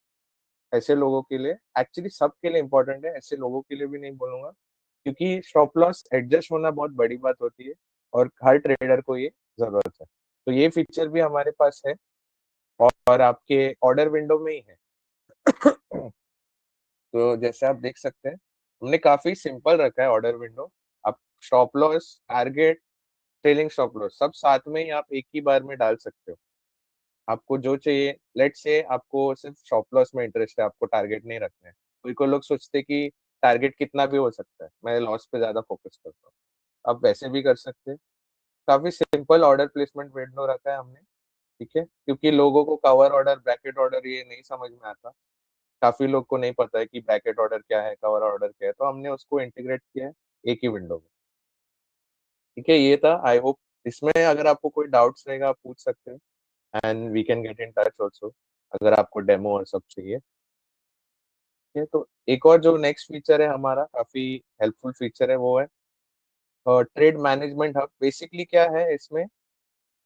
ऐसे लोगों के लिए, एक्चुअली सबके लिए इंपॉर्टेंट है, ऐसे लोगों के लिए भी नहीं बोलूंगा, क्योंकि स्टॉप लॉस एडजस्ट होना बहुत बड़ी बात होती है और हर ट्रेडर को ये जरूरत है। तो ये फीचर भी हमारे पास है और आपके ऑर्डर विंडो में ही है। तो जैसे आप देख सकते हैं हमने काफी सिंपल रखा है ऑर्डर विंडो। आप stop loss, target, trailing stop loss सब साथ में ही आप एक ही बार में डाल सकते हो। आपको जो चाहिए, लेट से आपको सिर्फ स्टॉप लॉस में इंटरेस्ट है, आपको टारगेट नहीं रखना है। कोई कोई लोग सोचते कि टारगेट कितना भी हो सकता है, मैं लॉस पे ज्यादा फोकस करता हूँ, आप वैसे भी कर सकते हैं। काफी सिंपल ऑर्डर प्लेसमेंट विंडो रखा है हमने, ठीक है, क्योंकि लोगों को कवर ऑर्डर, ब्रैकेट ऑर्डर ये नहीं समझ में आता। काफी लोग को नहीं पता है कि ब्रैकेट ऑर्डर क्या है, कवर ऑर्डर क्या है, तो हमने उसको इंटीग्रेट किया है एक ही विंडो में, ठीक है। ये था। आई होप इसमें अगर आपको कोई डाउट्स रहेगा आप पूछ सकते हैं, and we can get in touch also अगर आपको डेमो और सब चाहिए, ठीक है। तो एक और जो नेक्स्ट फीचर है हमारा, काफी हेल्पफुल फीचर है, वो है ट्रेड मैनेजमेंट हब। बेसिकली क्या है इसमें,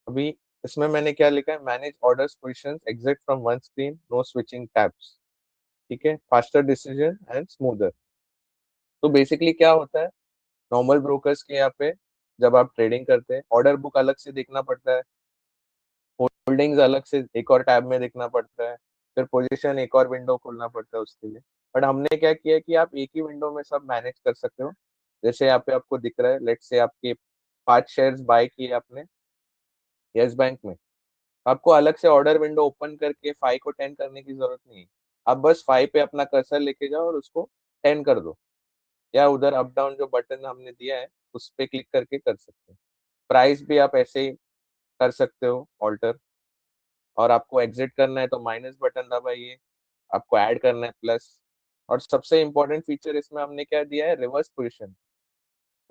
अभी इसमें मैंने क्या लिखा है, manage orders, positions, exit from one screen, no switching tabs, ठीक है, फास्टर डिसीजन एंड स्मूदर। तो बेसिकली क्या होता है, नॉर्मल ब्रोकर्स के यहाँ पे जब आप ट्रेडिंग करते हैं, ऑर्डर बुक अलग से देखना पड़ता है, होल्डिंग्स अलग से एक और टैब में देखना पड़ता है, फिर पोजीशन एक और विंडो खोलना पड़ता है उसके लिए। बट हमने क्या किया कि आप एक ही विंडो में सब मैनेज कर सकते हो। जैसे यहाँ पे आपको दिख रहा है, लेट से आपके 5 शेयर्स बाय किए आपने यस बैंक में, आपको अलग से ऑर्डर विंडो ओपन करके 5 को 10 करने की जरूरत नहीं है। आप बस 5 पे अपना कर्सर लेके जाओ और उसको 10 कर दो, या उधर अप डाउन जो बटन हमने दिया है उस पे क्लिक करके कर सकते हो। प्राइस भी आप ऐसे ही कर सकते हो ऑल्टर, और आपको एग्जिट करना है तो माइनस बटन दबाइए, आपको ऐड करना है प्लस। और सबसे इम्पोर्टेंट फीचर इसमें हमने क्या दिया है, रिवर्स पोजिशन।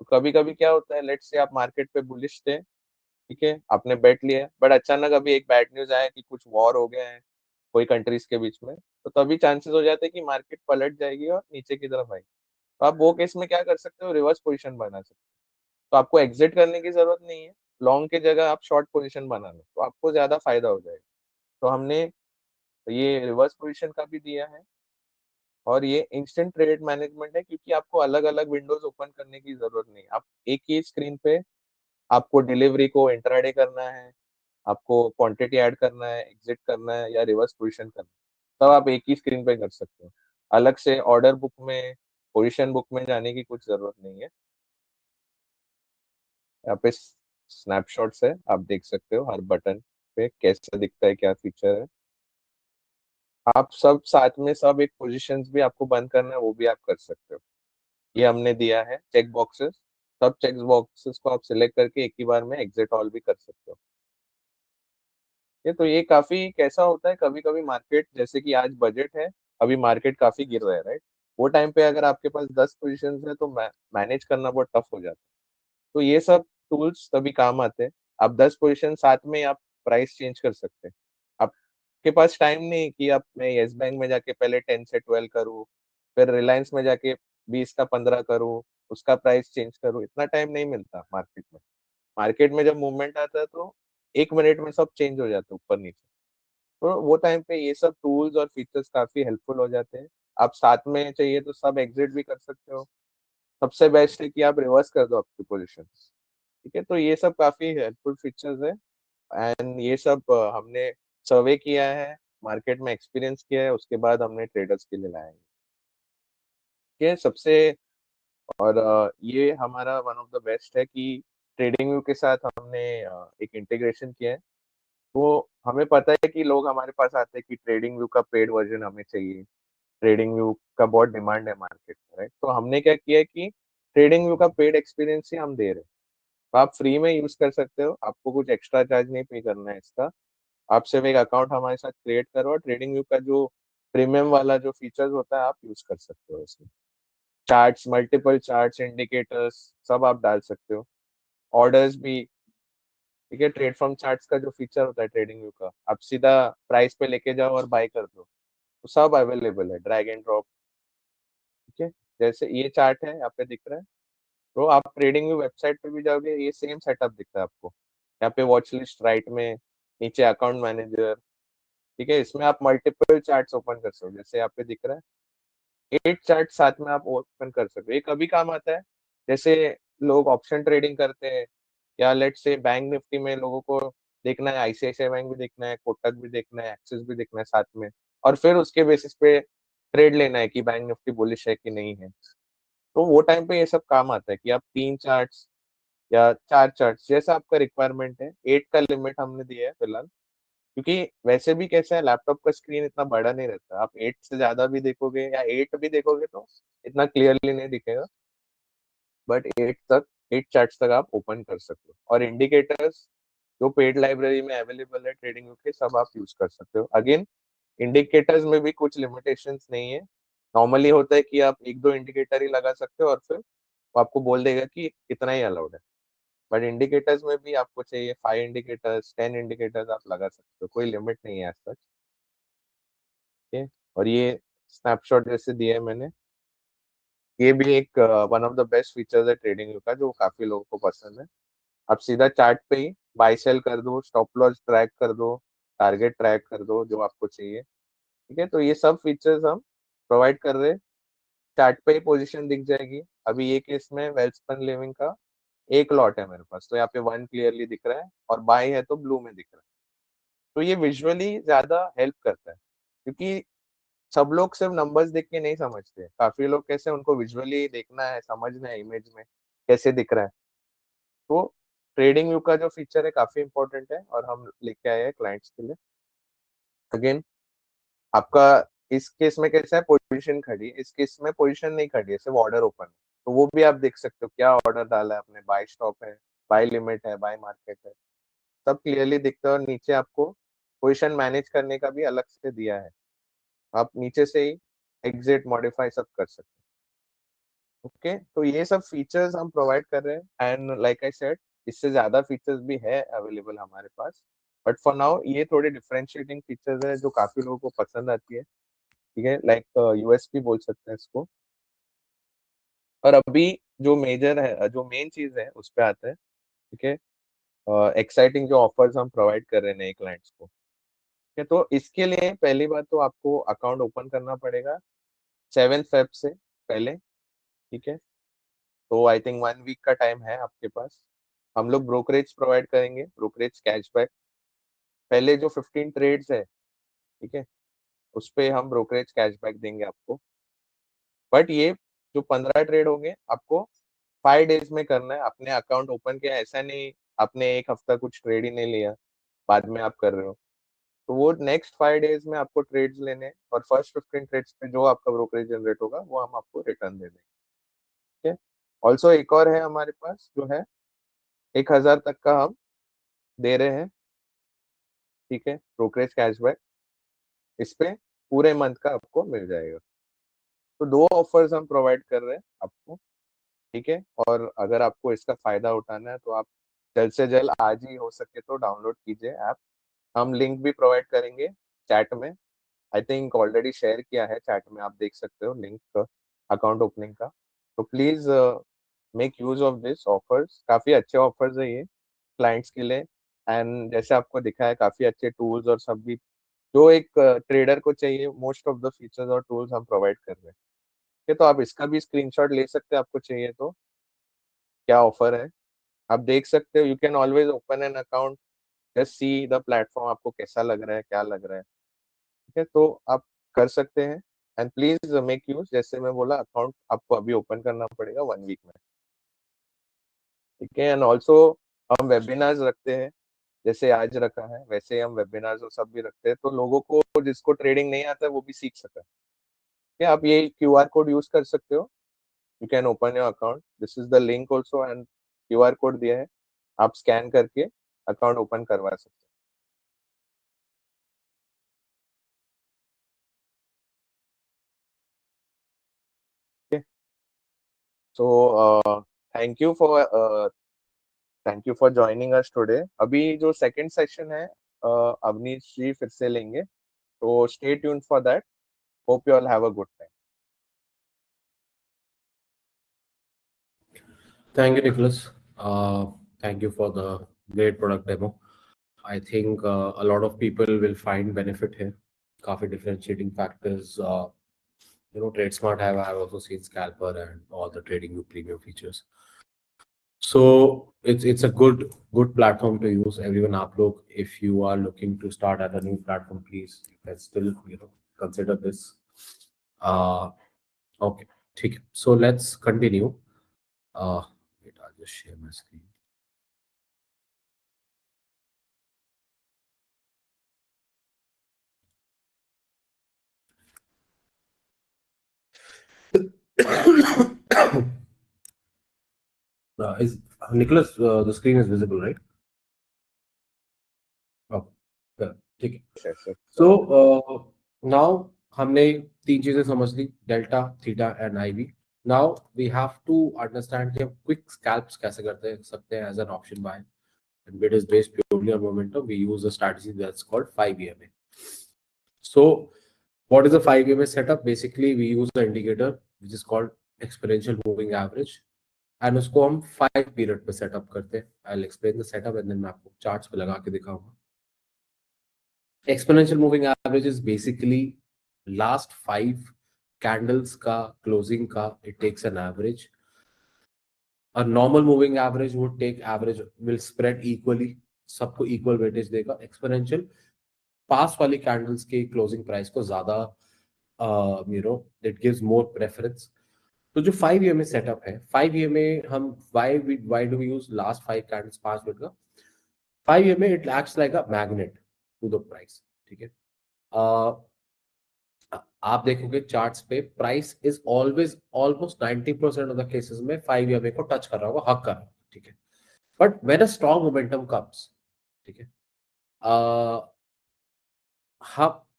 तो कभी कभी क्या होता है, लेट्स से आप मार्केट पे बुलिश थे, ठीक है, आपने बेट लिया है, बट अचानक अभी एक बैड न्यूज आया कि कुछ वॉर हो गया है कोई कंट्रीज के बीच में, तो तभी चांसेस हो जाते हैं कि मार्केट पलट जाएगी और नीचे की तरफ आएगी। तो आप वो केस में क्या कर सकते हो, रिवर्स पोजीशन बना सकते हो। तो आपको एग्जिट करने की जरूरत नहीं है, लॉन्ग की जगह आप शॉर्ट पोजीशन बना लो तो आपको ज्यादा फायदा हो जाएगा। तो हमने ये रिवर्स पोजीशन का भी दिया है, और ये इंस्टेंट ट्रेड मैनेजमेंट है, क्योंकि आपको अलग अलग विंडोज ओपन करने की जरूरत नहीं है। आप एक ही स्क्रीन पे आपको डिलीवरी को इंट्राडे करना है, आपको क्वांटिटी ऐड करना है, एग्जिट करना है, या रिवर्स पोजीशन करना है, तब आप एक ही स्क्रीन पे कर सकते हो। अलग से ऑर्डर बुक में, पोजीशन बुक में जाने की कुछ जरूरत नहीं है। यहाँ पे स्नैपशॉट्स है, आप देख सकते हो हर बटन पे कैसा दिखता है, क्या फीचर है। आप सब साथ में सब एक पोजीशंस भी आपको बंद करना है वो भी आप कर सकते हो। ये हमने दिया है चेक बॉक्सेस, सब चेक बॉक्सेस को आप सिलेक्ट करके एक ही बार में एग्जिट ऑल भी कर सकते हो। ये तो ये काफी कैसा होता है, कभी कभी मार्केट जैसे कि आज बजट है, अभी मार्केट काफी गिर रहा है, राइट। वो टाइम पे अगर आपके पास 10 पोजीशंस है तो मैनेज करना बहुत टफ हो जाता है। तो ये सब टूल्स तभी काम आते हैं। आप 10 पोजीशन साथ में आप प्राइस चेंज कर सकते हैं। आपके पास टाइम नहीं कि आप, मैं येस बैंक में जाके पहले 10 से 12 करूँ, फिर रिलायंस में जाके 20 का 15 करूँ, उसका प्राइस चेंज करूँ, इतना टाइम नहीं मिलता मार्केट में। मार्केट में जब मूवमेंट आता है तो 1 मिनट में सब चेंज हो जाता है ऊपर नीचे। तो वो टाइम पे ये सब टूल्स और फीचर्स काफी हेल्पफुल हो जाते हैं। आप साथ में चाहिए तो सब एग्जिट भी कर सकते हो। सबसे बेस्ट है कि आप रिवर्स कर दो आपकी पोजीशन, ठीक है। तो ये सब काफी हेल्पफुल फीचर्स है, एंड ये सब हमने सर्वे किया है, मार्केट में एक्सपीरियंस किया है, उसके बाद हमने ट्रेडर्स के लिए लाया है। ये सबसे, और ये हमारा वन ऑफ द बेस्ट है कि ट्रेडिंग व्यू के साथ हमने एक इंटीग्रेशन किया है। वो हमें पता है कि लोग हमारे पास आते हैं कि ट्रेडिंग व्यू का पेड वर्जन हमें चाहिए, ट्रेडिंग व्यू का बहुत डिमांड है मार्केट में, राइट। तो हमने क्या किया है कि ट्रेडिंग व्यू का पेड एक्सपीरियंस ही हम दे रहे हैं। तो आप फ्री में यूज कर सकते हो, आपको कुछ एक्स्ट्रा चार्ज नहीं पे करना है इसका। आप सिर्फ एक अकाउंट हमारे साथ क्रिएट करो और ट्रेडिंग व्यू का जो प्रीमियम वाला जो फीचर्स होता है आप यूज कर सकते हो इसमें। चार्ट्स, मल्टीपल चार्ट्स, इंडिकेटर्स सब आप डाल सकते हो, ऑर्डर्स भी, ठीक है। ट्रेड फ्रॉम चार्ट्स का जो फीचर होता है ट्रेडिंग व्यू का, आप सीधा प्राइस पे लेके जाओ और बाय कर दो, तो सब अवेलेबल है, ड्रैग एंड ड्रॉप, ठीक है। जैसे ये चार्ट है यहाँ पे दिख रहा है, तो आप ट्रेडिंग व्यू वेबसाइट पे भी जाओगे ये सेम सेटअप दिखता है आपको। यहाँ पे वॉच लिस्ट राइट में, नीचे अकाउंट मैनेजर, ठीक है। इसमें आप मल्टीपल चार्ट्स ओपन कर सकते हो, जैसे यहाँ पे दिख रहा है 8 चार्ट साथ में आप ओपन कर सकते हो। ये कभी काम आता है जैसे लोग ऑप्शन ट्रेडिंग करते हैं, या लेट्स से बैंक निफ्टी में लोगों को देखना है, आईसीआईसीआई बैंक भी देखना है, कोटक भी देखना है, एक्सिस भी देखना है साथ में, और फिर उसके बेसिस पे ट्रेड लेना है कि बैंक निफ्टी बुलिश है कि नहीं है। तो वो टाइम पे ये सब काम आता है कि आप 3 चार्ट्स या 4 चार्ट्स, जैसा आपका रिक्वायरमेंट है। 8 का लिमिट हमने दिया है फिलहाल, क्योंकि वैसे भी कैसा है, लैपटॉप का स्क्रीन इतना बड़ा नहीं रहता, आप 8 से ज्यादा भी देखोगे या 8 भी देखोगे तो इतना क्लियरली नहीं दिखेगा। बट 8 चार्ट्स तक आप ओपन कर सकते हो, और इंडिकेटर्स जो पेड लाइब्रेरी में अवेलेबल है ट्रेडिंग के, सब आप यूज कर सकते हो। अगेन, इंडिकेटर्स में भी कुछ लिमिटेशंस नहीं है। नॉर्मली होता है कि आप एक दो इंडिकेटर ही लगा सकते हो और फिर वो आपको बोल देगा कि कितना ही अलाउड है। बट इंडिकेटर्स में भी आपको चाहिए 5 इंडिकेटर्स, 10 इंडिकेटर्स आप लगा सकते हो, कोई लिमिट नहीं है आज तक, ठीक है। और ये स्नैपशॉट जैसे दिया है मैंने, ये भी एक one of the best features है ट्रेडिंग व्यू का, जो काफी लोगों को पसंद है। आप सीधा चार्ट पे ही बाय सेल कर दो, स्टॉप लॉस ट्रैक कर दो, टारगेट ट्रैक कर दो जो आपको चाहिए, ठीक है। तो ये सब फीचर्स हम प्रोवाइड कर रहे हैं। चार्ट पे ही पोजीशन दिख जाएगी। अभी ये केस में वेल्सपन लिविंग का एक लॉट है मेरे पास, तो यहाँ पे 1 क्लियरली दिख रहा है, और बाय है तो ब्लू में दिख रहा है। तो ये विजुअली ज्यादा हेल्प करता है, क्योंकि सब लोग सिर्फ नंबर्स देख के नहीं समझते, काफी लोग कैसे उनको विजुअली देखना है, समझना है इमेज में कैसे दिख रहा है। तो ट्रेडिंग व्यू का जो फीचर है काफी इंपॉर्टेंट है और हम लेके आए हैं क्लाइंट्स के लिए। अगेन आपका इस केस में कैसा है, पोजीशन खड़ी है, इस केस में पोजीशन नहीं खड़ी है, सिर्फ ऑर्डर ओपन है। तो वो भी आप देख सकते हो क्या ऑर्डर डाला है आपने, बाय स्टॉप है, बाय लिमिट है, बाय मार्केट है, सब क्लियरली दिखता है। और नीचे आपको पोजीशन मैनेज करने का भी अलग से दिया है, आप नीचे से ही एग्जिट मॉडिफाई सब कर सकते हैं। ओके, तो ये सब फीचर्स हम प्रोवाइड कर रहे हैं एंड लाइक आई सेड इससे ज्यादा फीचर्स भी है अवेलेबल हमारे पास, बट फॉर नाउ ये थोड़े डिफरेंशिएटिंग फीचर्स है जो काफी लोगों को पसंद आती है। ठीक है, लाइक यूएसपी बोल सकते हैं इसको। और अभी जो मेजर है, जो मेन चीज है उस पे आते हैं। ठीक है, एक्साइटिंग जो ऑफर्स हम प्रोवाइड कर रहे हैं नए क्लाइंट्स को। ठीक है, तो इसके लिए पहली बात तो आपको अकाउंट ओपन करना पड़ेगा 7 फेब से पहले। ठीक है, तो आई थिंक 1 वीक का टाइम है आपके पास। हम लोग ब्रोकरेज प्रोवाइड करेंगे, ब्रोकरेज कैशबैक। पहले जो 15 ट्रेड्स है, ठीक है, उस पे हम ब्रोकरेज कैशबैक देंगे आपको। बट ये जो 15 ट्रेड होंगे आपको 5 डेज में करना है। आपने अकाउंट ओपन किया, ऐसा नहीं आपने एक हफ्ता कुछ ट्रेड ही नहीं लिया बाद में आप कर रहे हो, तो वो नेक्स्ट 5 डेज में आपको ट्रेड्स लेने हैं और फर्स्ट 15 ट्रेड्स पे जो आपका ब्रोकरेज जनरेट होगा वो हम आपको रिटर्न दे देंगे। ठीक है, ऑल्सो एक और है हमारे पास जो है 1,000 तक का हम दे रहे हैं। ठीक है, ब्रोकरेज कैशबैक, इस पे पूरे मंथ का आपको मिल जाएगा। तो 2 ऑफर्स हम प्रोवाइड कर रहे हैं आपको। ठीक है, और अगर आपको इसका फायदा उठाना है तो आप जल्द से जल्द आज ही हो सके तो डाउनलोड कीजिए ऐप। हम लिंक भी प्रोवाइड करेंगे चैट में, आई थिंक ऑलरेडी शेयर किया है चैट में, आप देख सकते हो लिंक अकाउंट ओपनिंग का। तो please make use of this offers, काफी अच्छे ऑफर्स है ये क्लाइंट्स के लिए। एंड जैसे आपको दिखा है काफी अच्छे टूल्स और सब भी जो एक ट्रेडर को चाहिए, मोस्ट ऑफ द फीचर्स और टूल्स हम प्रोवाइड कर रहे हैं। ठीक है, तो आप इसका भी स्क्रीनशॉट ले सकते हैं आपको चाहिए तो, क्या ऑफर है आप देख सकते हो। You can always open an account, just see the platform, आपको कैसा लग रहा है, क्या लग रहा है। ठीक है, तो आप कर सकते हैं एंड प्लीज मेक यूज। जैसे मैं बोला अकाउंट आपको अभी ओपन करना पड़ेगा 1 वीक में। ठीक है, एंड ऑल्सो हम वेबिनार्स रखते हैं, जैसे आज रखा है वैसे ही हम वेबिनार्स और सब भी रखते हैं, तो लोगों को जिसको ट्रेडिंग नहीं आता है वो भी सीख सके। ठीक है, आप ये क्यूआर कोड यूज कर सकते हो, you can open your account, this is the link also and QR code दिया है, आप स्कैन करके अकाउंट ओपन करवा सकते हैं। So thank you for joining us today. अभी जो सेकंड सेशन है अवनीश जी फिर से लेंगे, तो stay tuned for that. Hope you all have a good time. Thank you, Nicholas. Thank you for the great product demo. I think a lot of people will find benefit here. Coffee differentiating factors. TradeSmart I've also seen Scalper and all the trading premium features. So it's a good platform to use. Everyone upload. If you are looking to start at a new platform, please you can still consider this. Okay, ठीक है. So let's continue. Wait, I'll just share my screen. Is Nicholas, the screen is visible, right? Okay. Yeah, ठीक है. So now हमने 3 चीजें समझ ली, delta, theta and IV. Now we have to understand कि हम quick scalps कैसे करते सकते हैं as an option buy. And it is based purely on momentum. We use a strategy that's called 5 EMA. So what is a 5 EMA setup? Basically, we use the indicator which is called exponential moving average. And उसको हम 5 period पे setup करते हैं. I will explain the setup and then मैं आपको charts पे लगा के दिखाऊंगा. Exponential moving average is basically last 5 candles का क्लोजिंग का it takes an average. A normal moving average would take average will spread equally, सबको इक्वल वेटेज देगा. एक्सपोनेंशियल पास वाली कैंडल्स के क्लोजिंग प्राइस को ज्यादा इट गिव्स मोर प्रेफरेंस. तो जो 5 EMA सेटअप है, 5 EMA हम why do we use last 5 candles 5 minute का? 5 EMA it acts like a magnet to the price, ठीक है। आप देखोगे चार्ट्स पे price is always almost 90% of the cases में 5 EMA को टच कर रहा होगा, हक कर रहा होगा, ठीक है। But when a strong momentum comes, ठीक है,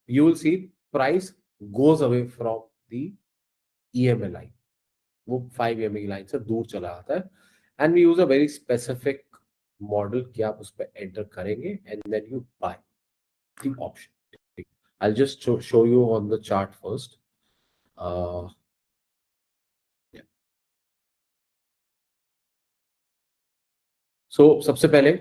you will see price goes away from the EMA line, वो 5 EMA लाइन से दूर चला जाता है, and we use a very specific model कि आप उस पर एंटर करेंगे and then you buy the option. I'll just show you on the chart first. Yeah. So सबसे पहले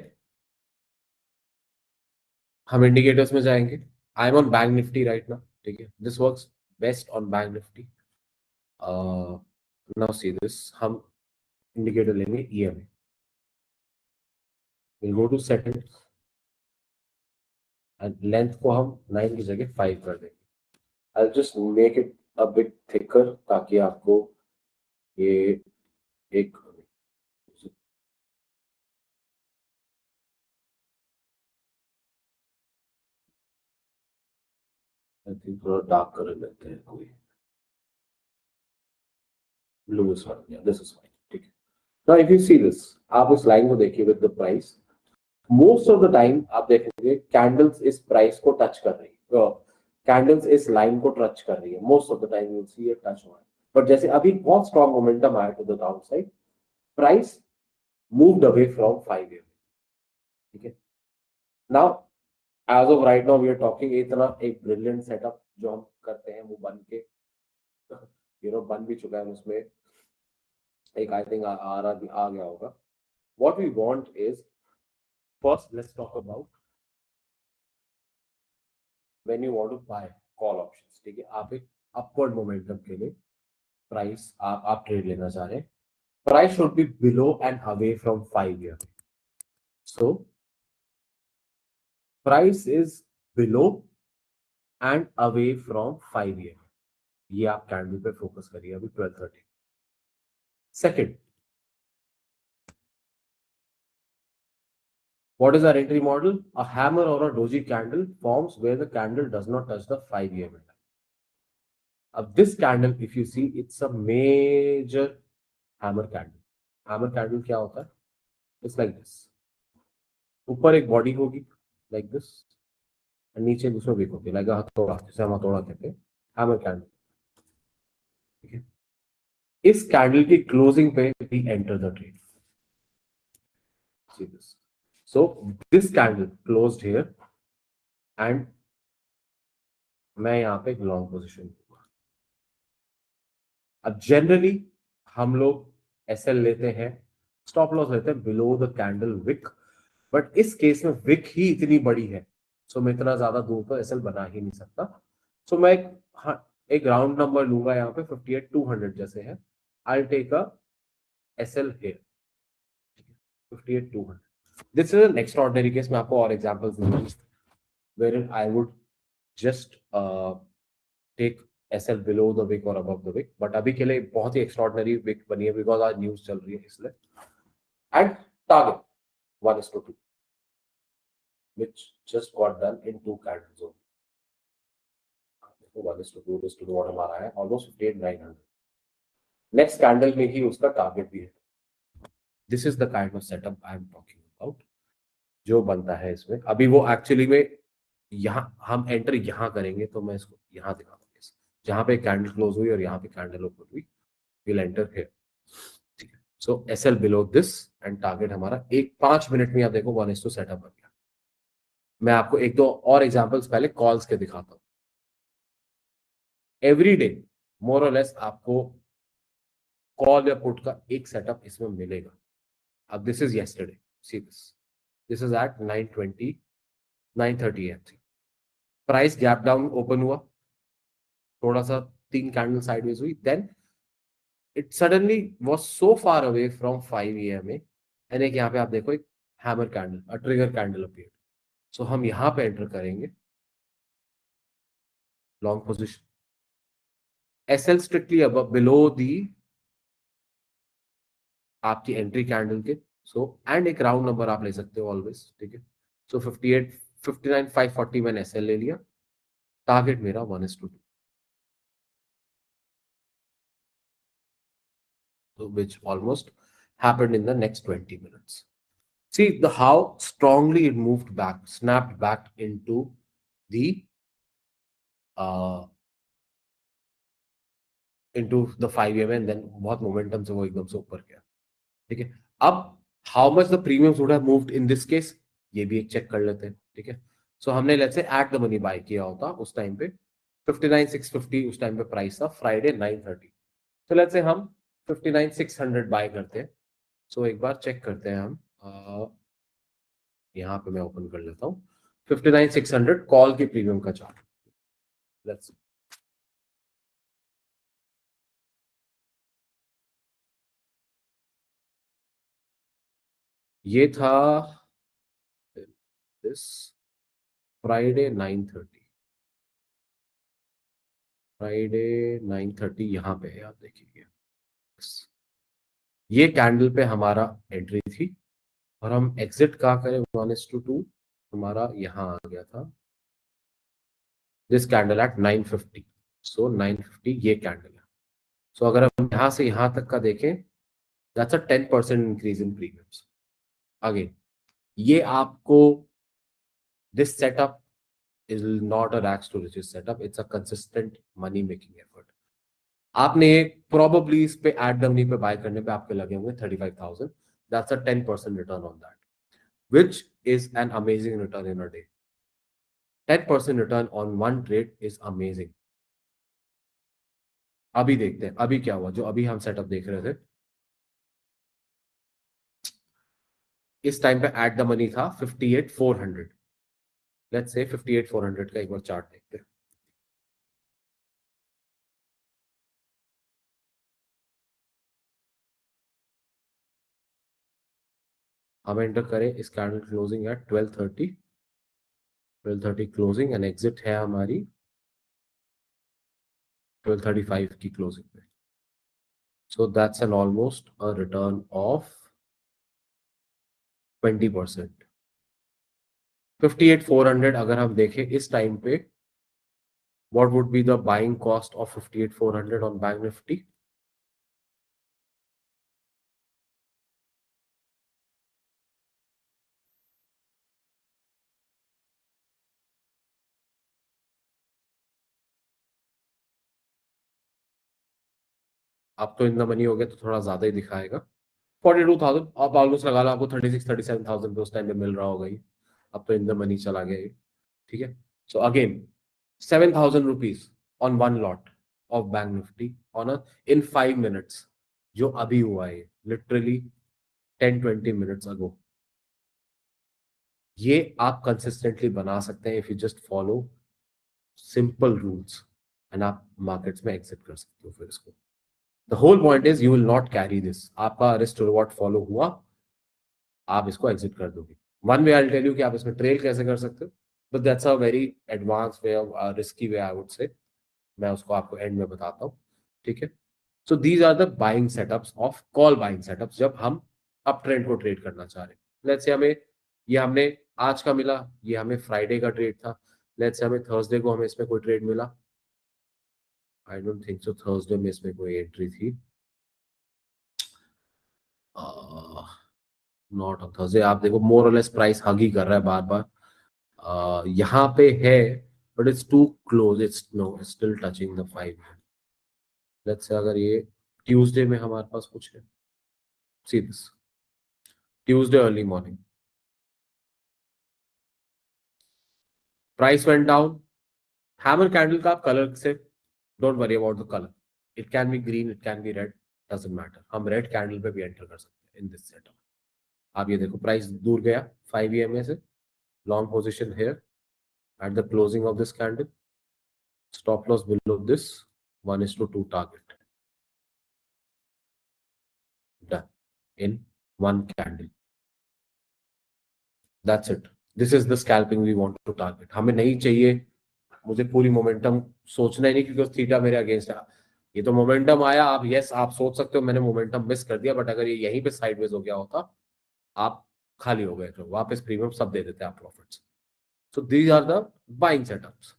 हम इंडिकेटर्स में जाएंगे। I am on bank Nifty right now, ठीक है। This works best on bank Nifty. Now see this, हम indicator लेंगे EMA, we'll go to settings and length को हम 9 की जगह 5 कर देंगे। I'll just make it a bit thicker ताकि आपको ये एक थोड़ा डार्क कर लेते हैं, कोई ब्लू इज फाइन, या दिस इज फाइन, ठीक है। Now if you see this, आप उस लाइन को देखिए with the price, most of the time आप देखेंगे कैंडल्स इस प्राइस को टच कर रही है, कैंडल्स इस लाइन को टच कर रही है, most of the time you will see it touch हुआ है। बट जैसे अभी बहुत स्ट्रॉन्ग मोमेंटम आया to the down side, price moved away from 5 EMA, ठीक है। Now as of right now we are talking, इतना एक ब्रिलियंट सेटअप जो हम करते हैं वो बन के बन भी चुका है, उसमें एक आई थिंक आ गया होगा। What we want is, first let's talk about when you want to buy call options, ठीक है। आप एक अपवर्ड मोमेंटम के लिए प्राइस आप ट्रेड लेना चाह रहे हैं, price should be below and away from 5 EMA। So price is below and away from 5 EMA, ये आप कैंडल पे फोकस करिए अभी 12:30। Second, what is our entry model? A hammer or a doji candle forms where the candle does not touch the 5 EMA line. Of this candle, if you see, it's a major hammer candle. Hammer candle क्या होता है? It's like this. ऊपर एक body होगी like this, और नीचे दूसरा Wick होती है like a हथौड़ा, जिसे हम हथौड़ा कहते हैं, hammer candle, ठीक है। इस कैंडल की क्लोजिंग पे we enter the trade. See this. So this candle closed here and मैं यहाँ पे एक लॉन्ग पोजीशन लूंगा। अब जनरली हम लोग SL लेते हैं, स्टॉप लॉस लेते हैं below the candle wick, but इस केस में विक ही इतनी बड़ी है, सो मैं इतना ज्यादा दूर तो SL बना ही नहीं सकता। सो मैं एक राउंड नंबर लूंगा यहाँ पे 58,200 जैसे है, I take a SL here, 58,200। This is an extraordinary case, मैं आपको और एग्जांपल्स दूंगा wherein I would just take SL below the wick or above the wick, but अभी के लिए बहुत ही एक्स्ट्राऑर्डिनरी विक बनी है बिकॉज आज न्यूज चल रही है इसलिए। And target 1:2 which just got done in 2 candles only. 1:2 what हमारा है almost 58,900। नेक्स्ट कैंडल में ही उसका टारगेट भी है। This is the kind of setup I am talking about जो बनता है इसमें। अभी वो एक्चुअली में यहाँ हम एंटर यहाँ करेंगे, तो मैं इसको यहाँ दिखा दूंगा, जहां पे कैंडल क्लोज हुई और यहाँ पे कैंडल ओपन हुई, विल एंटर हियर, ठीक है। सो SL below this and target हमारा 5 मिनट में आप देखो 1:2 सेटअप बन गया। मैं आपको एक दो और एग्जांपल्स पहले कॉल्स के दिखाता हूँ। एवरी डे मोर और लेस आपको कॉल या पुट का एक सेटअप इसमें मिलेगा। अब this is yesterday, see this is at 9:30 AM। Price gap down open हुआ, थोड़ा सा 3 कैंडल साइडवेज हुई, then it suddenly was so far away from 5 EMA, and एक यहाँ पे आप देखो एक hammer candle, a trigger candle appeared. So हम यहाँ पे एंटर करेंगे long position, SL strictly above below the आपकी एंट्री कैंडल के। सो एंड एक राउंड नंबर आप ले सकते हो ऑलवेज, ठीक है। सो 58 59,540 मैंने एसएल ले लिया, टारगेट मेरा 1:2, which almost happened in the next 20 minutes. See how strongly it moved back, snapped back into the 5 EM and then बहुत मोमेंटम से वो एकदम से ऊपर गया, ठीक है। अब how much the premiums would have moved in this case, ये भी एक चेक कर लेते हैं, ठीक है। सो हमने let's say eight the money by किया होता उस टाइम पे 59,650 उस टाइम पे प्राइस था, फ्राइडे 9:30। तो लेट्स से हम 59,600 बाय करते हैं। सो एक बार चेक करते हैं हम, यहाँ पे मैं ओपन कर लेता हूँ 59,600 कॉल की प्रीमियम का चार्ट। लेट्स ये था दिस फ्राइडे 9:30, फ्राइडे 9:30 यहाँ पे है, आप देखिए ये कैंडल पे हमारा एंट्री थी और हम एग्जिट कहाँ करें 1:2, हमारा यहाँ आ गया था दिस कैंडल एट 9:50। सो 9:50 ये कैंडल है। सो अगर हम यहाँ से यहाँ तक का देखें, that's a 10% increase in premiums. Again ये आपको this setup is not a rags to riches setup, it's a consistent money making effort. आपने probably इस पे एट द मनी पे बाय करने पे आपके लगे होंगे 35,000, that's a 10% return on that, which is an amazing return in a day. 10% return on one trade is amazing. अभी देखते हैं अभी क्या हुआ, जो अभी हम सेटअप देख रहे थे इस टाइम पे एट द मनी था 58,400। लेट्स से 58,400 का एक बार चार्ट देखते हैं। हम एंटर करें इस candle closing at 12:30 closing and exit है हमारी 12:35 की क्लोजिंग पे। So that's an almost a return of 20%। 58,400 अगर हम देखें इस टाइम पे, what would be the buying cost of 58,400 on bank Nifty? अब तो इन द मनी हो गया तो थोड़ा ज्यादा ही दिखाएगा, 42,000 आप ऑलमोस्ट लगा लो, आपको 36-37,000 पे उस टाइम पे मिल रहा होगा ये। अब तो इन द मनी चला गया ये, ठीक है। So again 7,000 rupees on one lot of bank Nifty on in 5 minutes, जो अभी हुआ है लिटरली 10-20 मिनट्स अगो। ये आप कंसिस्टेंटली बना सकते हैं if you just follow simple rules and आप मार्केट्स में एग्जिट कर सकते हो फिर इसको। The whole point is you will not carry this, आपका रिस्क रिवॉर्ड फॉलो हुआ, आप इसको एग्जिट कर दोगे। One way I tell you कि आप इसमें ट्रेल कैसे कर सकते हो, but that's a very advance way of risky way I would say, मैं उसको आपको एंड में बताता हूँ, ठीक है। So these are the buying setups of call buying setups, जब हम अप ट्रेंड को ट्रेड करना चाह रहे हैं। लेट्स से हमें ये हमने आज का मिला, ये हमें फ्राइडे का ट्रेड था, लेट्स से हमें थर्सडे को हमें इसमें कोई ट्रेड मिला, आई डोंट थिंक सो थर्सडे में इसमें कोई एंट्री थी, नॉट ऑन थर्सडे। आप देखो मोर और लेस प्राइस हग ही कर रहा है बार बार, यहाँ पे है but it's too close, it's no still touching the 5। Let's say अगर ये ट्यूसडे में हमारे पास कुछ है, see this Tuesday early morning price went down, hammer candle का आप कलर से don't worry about the colour, it can be green, it can be red, doesn't matter, हम रेड कैंडल पे भी एंटर कर सकते हैं इन दिस सेटअप। आप ये देखो प्राइस दूर गया 5 EMA से, long position here at the closing of this candle, stop loss below this 1:2 target, done in one candle, that's it, this is the scalping we want to target। हमें नहीं चाहिए, मुझे पूरी मोमेंटम सोचना ही नहीं क्योंकि थीटा मेरे अगेंस्ट है, ये तो मोमेंटम आया, आप यस आप सोच सकते हो मैंने मोमेंटम मिस कर दिया, बट अगर ये यहीं पे साइडवेज हो गया होता आप खाली हो गए थे, वापस प्रीमियम सब दे देते आप profits. So these are the buying setups.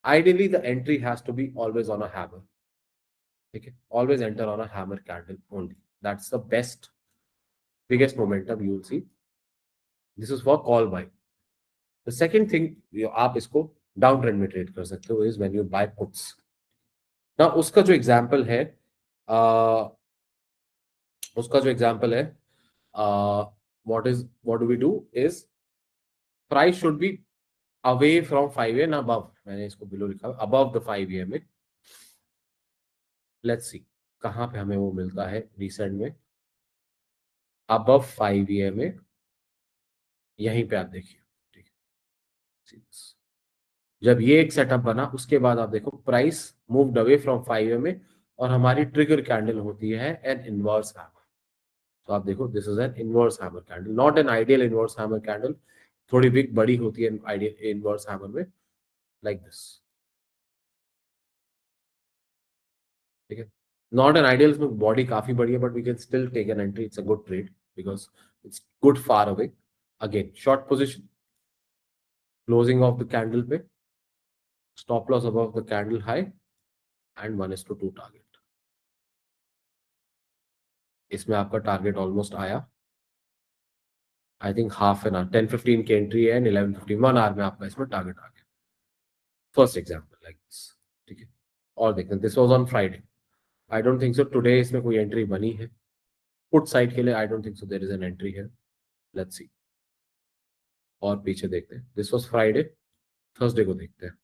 Ideally, the entry has to be always on a hammer. Okay, always enter on a hammer candle only. That's the best, biggest momentum you will see. This is for call buy. The second thing आप इसको down trend में trade कर सकते हो is when you buy puts. Now उसका जो example है what do we do is price should be away from 5 and above. मैंने इसको बिलो लिखा above the 5 EMA. Let's see कहां पे हमें वो मिलता है रिसेंट में. above 5 EMA यहीं पे आप देखिए. ठीक है, जब ये एक सेटअप बना उसके बाद आप देखो price moved away from 5 EMA और हमारी ट्रिगर कैंडल होती है एन इनवर्स हैमर. तो आप देखो this is an inverse hammer candle, not an ideal inverse hammer candle. थोड़ी बिग बड़ी होती है आइडियल इनवर्स हैमर में, लाइक दिस. ठीक है, नॉट एन आइडियल, इसमें बॉडी काफी बड़ी है but we can still take an entry. It's a good trade because it's good far away. Again short position, closing of the candle पे, stop loss above the candle high and 1:2 target. इसमें आपका target almost आया. I think half an hour, 10-15 की entry है and 11:15, 1 our में आपका इसमें target आ गया. First example like this. ठीक है, और देखते हैं this was on Friday. I don't think so today इसमें कोई एंट्री बनी है पुट साइड के लिए. I don't think so there is an entry है. लेट्स सी, और पीछे देखते हैं. This was Friday. थर्सडे को देखते हैं.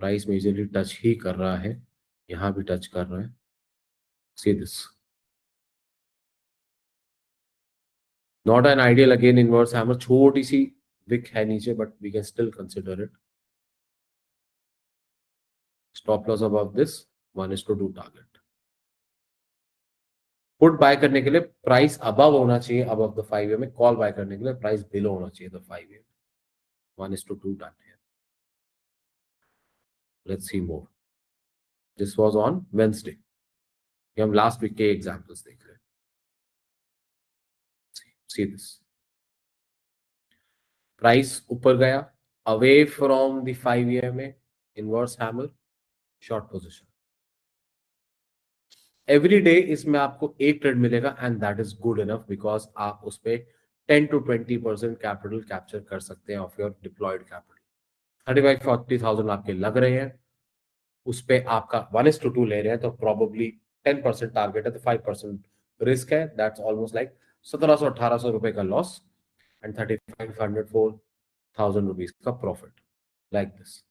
प्राइस मेजरली टच ही कर रहा है, यहां भी टच कर रहा है. See this, not an ideal again inverse hammer. छोटी सी विक है नीचे but we can still consider it. Stop loss above this 1:2 target. Put buy करने के लिए प्राइस अबव होना चाहिए, above the 5 EMA. Call buy करने के लिए प्राइस बिलो होना चाहिए the 5 EMA. 1:2 done here. Let's see more. This was on Wednesday. ये हम लास्ट वीक के एग्जांपल्स देख रहे हैं. See this. प्राइस ऊपर गया away from the 5 EMA, inverse hammer, short position. Every day इसमें आपको एक ट्रेड मिलेगा and that is good enough because आप उस पर 10 to 20% कैपिटल कैप्चर कर सकते हैं ऑफ योर डिप्लॉयड कैपिटल. 35-40,000 आपके लग रहे हैं, उस पे आपका 1:2 ले रहे हैं तो प्रॉबली 10% टारगेट है तो 5% रिस्क है. दैट्स ऑलमोस्ट लाइक 1700-1800 रुपए का लॉस एंड 35,000-4,000 रुपीज का profit. Like this,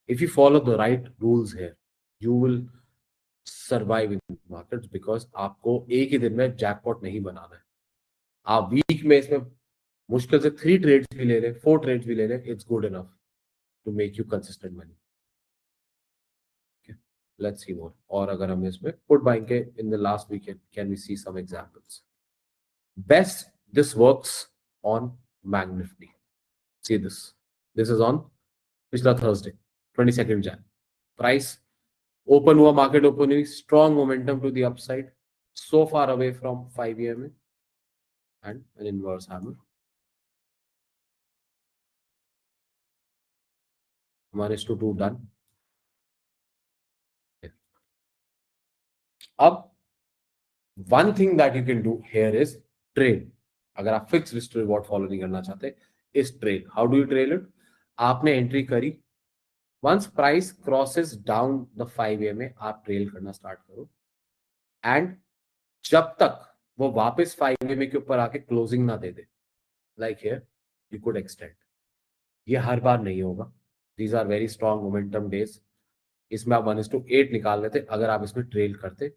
if you follow the right rules here you will survive in markets because आपको एक ही दिन में जैकपॉट नहीं बनाना है. आप वीक में इसमें मुश्किल से 3 ट्रेड्स भी ले रहे, 4 ट्रेड्स भी ले रहे, it's good enough to make you consistent money. Let's see more. और अगर हम इसमें पुट बाइंग के in the last weekend can we see some examples. Best this works on bank Nifty. See this, this is on पिछला Thursday 22 Jan. Price open हुआ, market open हुई, strong momentum to the upside, so far away from 5 EMA and an inverse hammer. 1:2 done. अब one thing that you can do here is trail. अगर आप fix risk reward follow नहीं करना चाहते इस trail. How do you trail it? आपने entry करी, once price crosses down the 5 EMA आप ट्रेल करना स्टार्ट करो एंड जब तक वो वापस 5 EMA के ऊपर आके क्लोजिंग ना दे दे, like here you could extend. ये हर बार नहीं होगा. These are very strong momentum days. इसमें आप 1:8 निकाल लेते अगर आप इसमें ट्रेल करते.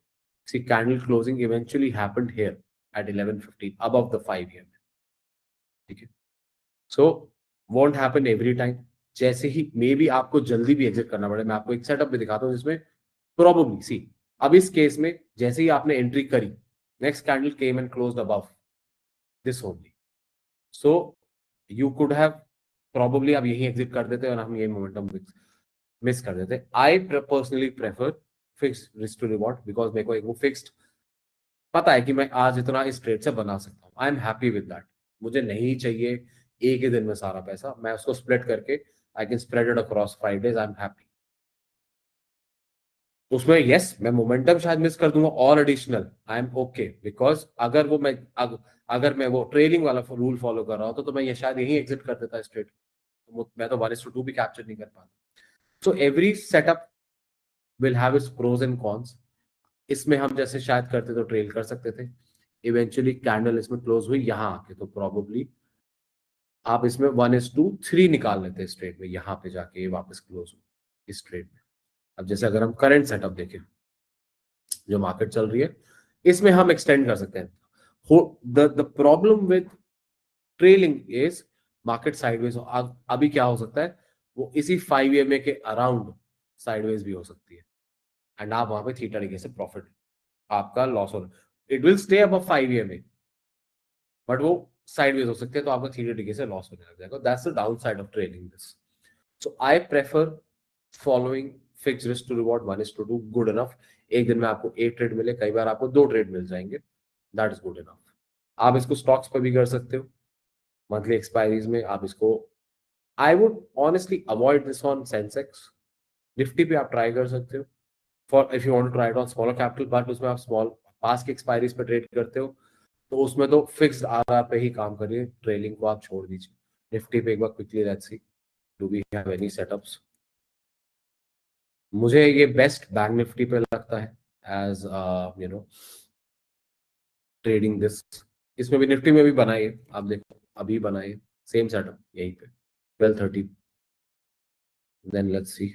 See candle closing eventually happened here at 11:15 above the 5 EMA. ठीक है, so won't happen every time. जैसे ही मे बी आपको जल्दी भी एग्जिट करना पड़े. मैं आपको एक सेटअप भी दिखाता हूँ जिसमें प्रोबेबली सी अब इस केस में जैसे ही आपने एंट्री करी, next candle came and closed above this only. So you could have probably आप यही एग्जिट कर देते और हम ये मोमेंटम मिस कर देते। I personally prefer fixed risk to reward, because मेरे को एक वो फिक्स्ड पता है कि मैं आज इतना इस ट्रेड से बना सकता हूँ। I am happy with that. मुझे नहीं चाहिए एक ही दिन में सारा पैसा, मैं उसको स्प्लिट करके I can spread it across 5 days, I am happy. उसमें यस मैं मोमेंटम शायद मिस कर दूंगा और additional, I am okay, because अगर वो मैं अगर मैं वो ट्रेलिंग वाला रूल फॉलो कर रहा हूँ तो मैं ये शायद यही एग्जिट कर देता स्ट्रेट, मैं तो 1:2 भी कैप्चर नहीं कर पाता। So every setup will have its pros and cons. इसमें हम जैसे शायद करते तो ट्रेल कर सकते थे, इवेंचुअली कैंडल इसमें क्लोज हुई यहाँ आके, तो प्रॉब्ली आप इसमें 1:3 निकाल लेते इस ट्रेड में, यहाँ पे जाके वापस क्लोज हुई इस ट्रेड में। अब जैसे अगर हम करंट सेटअप देखें जो मार्केट चल रही है, इसमें हम एक्सटेंड कर सकते हैं। The problem with trailing is market sideways. अभी क्या हो सकता है, वो इसी 5 EMA के अराउंड साइडवेज भी हो सकती है, एंड आप वहां पे थीटा डिग्री से प्रॉफिट आपका लॉस हो, it will stay above 5 EMA, but वो साइडवेज हो सकते हैं, तो आपका थीटा डिग्री से लॉस होने लग जाएगा। That's the down side of trading this. So I prefer following fix risk to reward 1:2 good enough. एक दिन में आपको 8 ट्रेड मिले, कई बार आपको 2 ट्रेड मिल जाएंगे, दैट इज गुड इनफ। आप इसको स्टॉक्स पर भी कर सकते हो, मंथली एक्सपायरीज में आप इसको, I would honestly avoid this on Sensex. Nifty पे आप ट्राई कर सकते हो for if you want to try it on smaller capital, but उसमें आप स्मॉल पास की एक्सपायरीज पे ट्रेड करते हो, तो उसमें तो फिक्स्ड आरआर पे ही काम करिए, ट्रेलिंग को आप छोड़ दीजिए। निफ्टी पे एक बार quickly let's see do we have any setups. मुझे ये बेस्ट बैंक निफ्टी पे लगता है as you know trading this. इसमें भी निफ्टी में भी बनाइए, आप देखो अभी बनाइए सेम सेटअप यहीं पे 12:30, देन लेट्स सी।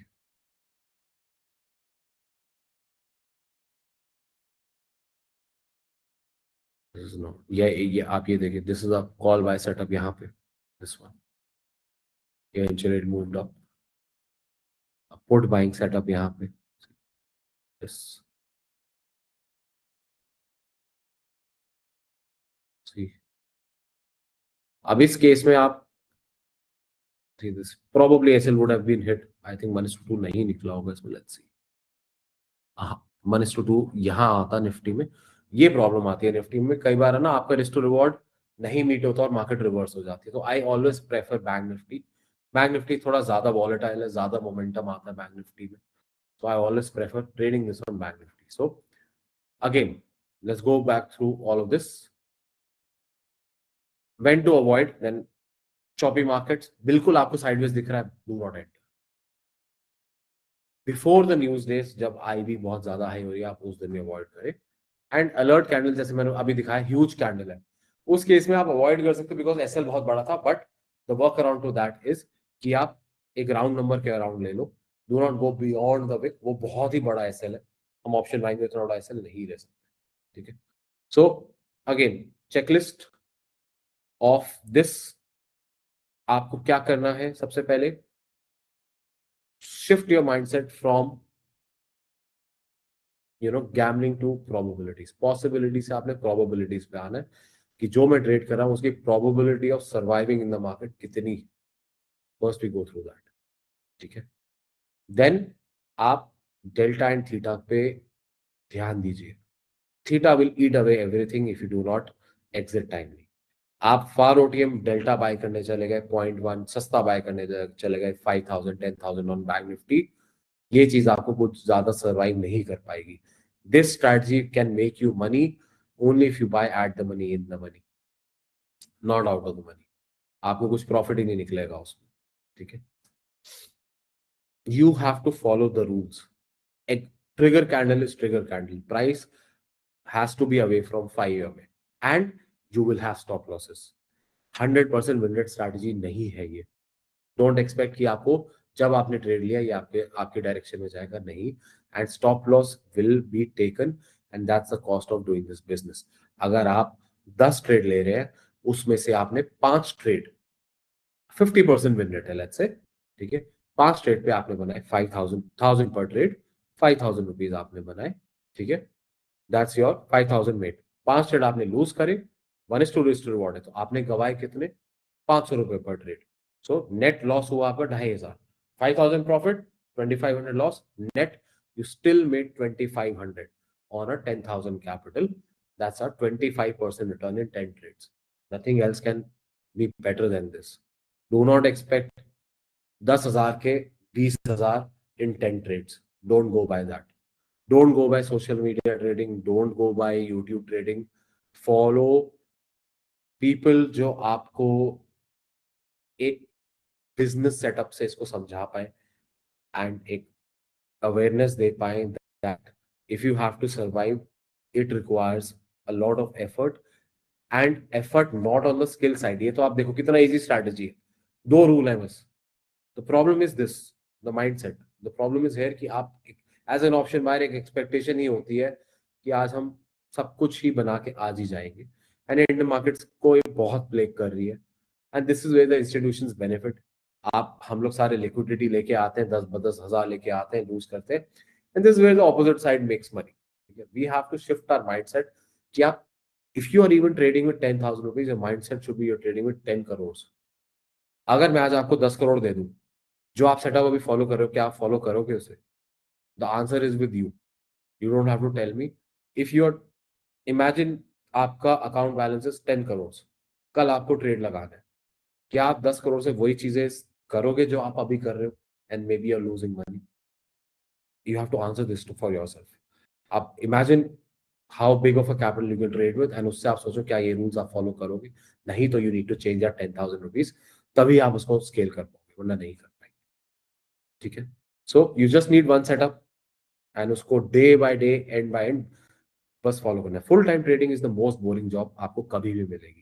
ये आप ये देखिए, this is a call buy setup यहाँ पे, this one eventually it moved up, a put buying setup यहाँ पे, yes, see अब इस केस में आप see this probably SL would have been hit, I think 1:2 नहीं निकला होगा इसमें, let's see। हाँ 1:2 यहाँ आता निफ्टी में, ये प्रॉब्लम आती है निफ्टी में कई बार है ना, आपका रिस्क टू रिवॉर्ड नहीं मीट होता और मार्केट रिवर्स हो जाती है। तो I always prefer bank Nifty. Bank Nifty थोड़ा ज्यादा वॉलेटाइल है, ज्यादा मोमेंटम आता है बैंक निफ्टी में, so I always prefer trading this on Bank Nifty. So again, let's go back through all of this. When to avoid, then choppy markets, बिल्कुल आपको sideways दिख रहा है, do not enter. Before the news days, जब IB बहुत ज्यादा high हो रही है, आप उस दिन में अवॉइड करें। एंड अलर्ट कैंडल जैसे मैंने अभी दिखाया, ह्यूज कैंडल है, उस केस में आप अवॉइड कर सकते हो बिकॉज एसएल बहुत बड़ा था। But the work around to that is कि आप एक राउंड नंबर के अराउंड ले लो, do not go beyond the wick, वो बहुत ही बड़ा एसएल है, हम ऑप्शन बाइंग में इतना बड़ा एसएल नहीं ले सकते, ठीक है। So again checklist of this, आपको क्या करना है, सबसे पहले shift your mindset from gambling to probabilities. Possibility से आपने प्रोबेबिलिटीज पे आना है कि जो मैं ट्रेड कर रहा हूं उसकी probability of surviving in the market कितनी, first we go through that, ठीक है। देन आप डेल्टा एंड थीटा पे ध्यान दीजिए। Theta will eat away everything if you do not exit timely. आप फार ओटीएम डेल्टा बाय करने चले गए 0.1, सस्ता बाय करने चले गए 5,000 10,000 ऑन बैंक निफ्टी, ये चीज आपको कुछ ज्यादा सर्वाइव नहीं कर पाएगी। This strategy can make you money only if you buy at the money in the money, not out of the money. आपको कुछ प्रॉफिट ही नहीं निकलेगा उसमें, ठीक है। You have to follow the rules. एक trigger candle is trigger candle, price has to be away from 5 EMA and you will have stop losses. 100% win rate strategy नहीं है ये। डोंट एक्सपेक्ट कि आपको जब आपने ट्रेड लिया ये आपके डायरेक्शन में जाएगा, नहीं। And stop loss will be taken and that's the cost of doing this business. अगर आप 10 ट्रेड ले रहे हैं, उसमें से आपने 5 ट्रेड 50% विन रेट है लेट्स से, ठीक है, 5 ट्रेड पे आपने बनाए 5,000 पर ट्रेड, 5,000 रुपीज आपने बनाए, ठीक है, दैट्स योर 5,000 मेड। 5 ट्रेड आपने लूज करे, 1:2 रिस्क रिवॉर्ड है, तो आपने गवाए कितने, 500 रुपए पर ट्रेड। सो नेट लॉस हुआ आपका 2,500, 5,000 profit, 2500 loss net, you still made 2500 on a 10,000 capital. That's a 25% return in 10 trades. Nothing else can be better than this. Do not expect 10,000 के 20,000 in 10 trades. Don't go by that. Don't go by social media trading. Don't go by YouTube trading. Follow people जो आपको एक business setup से इसको समझा पाए and एक awareness दे पाए that if you have to survive it requires a lot of effort and effort not on the skill side. ये तो आप देखो कितना इजी स्ट्रैटेजी है. 2 रूल है बस. The problem is this, the mindset. The problem is here कि आप एज एन ऑप्शन बायर एक एक्सपेक्टेशन ही होती है कि आज हम सब कुछ ही बना के आज ही जाएंगे एंड इंडियन मार्केट्स को ये बहुत ब्लेक कर रही है and this is where the institutions benefit. आप हम लोग सारे लिक्विडिटी लेके आते हैं, 10 हजार लेके आते हैं, लूज करते हैं and this where the opposite side makes money. We have to shift our mindset कि आप if you are even trading with 10,000 rupees, your mindset should be you trading with 10 crore. अगर मैं आज आपको 10 करोड़ दे दूं, जो आप सेटअप अभी फॉलो कर रहे हो, क्या आप फॉलो करोगे उसे? The answer is with you. You don't have to tell me. If you are imagine आपका अकाउंट बैलेंस इज 10 करोड़, कल आपको ट्रेड लगाना है, क्या आप 10 करोड़ से वही चीजें करोगे जो आप अभी कर रहे हो and maybe you are losing money? You have to answer this for yourself. आप imagine how big of a capital you can trade with and उससे आप सोचो क्या ये रूल्स आप फॉलो करोगे. नहीं तो you need to change that 10,000 rupees, तभी आप उसको स्केल कर पाओगे, वरना नहीं कर पाएंगे. ठीक है. So you just need one setup and उसको day by day, and by and बस फॉलो करना है. Full time trading is the most boring job आपको कभी भी मिलेगी.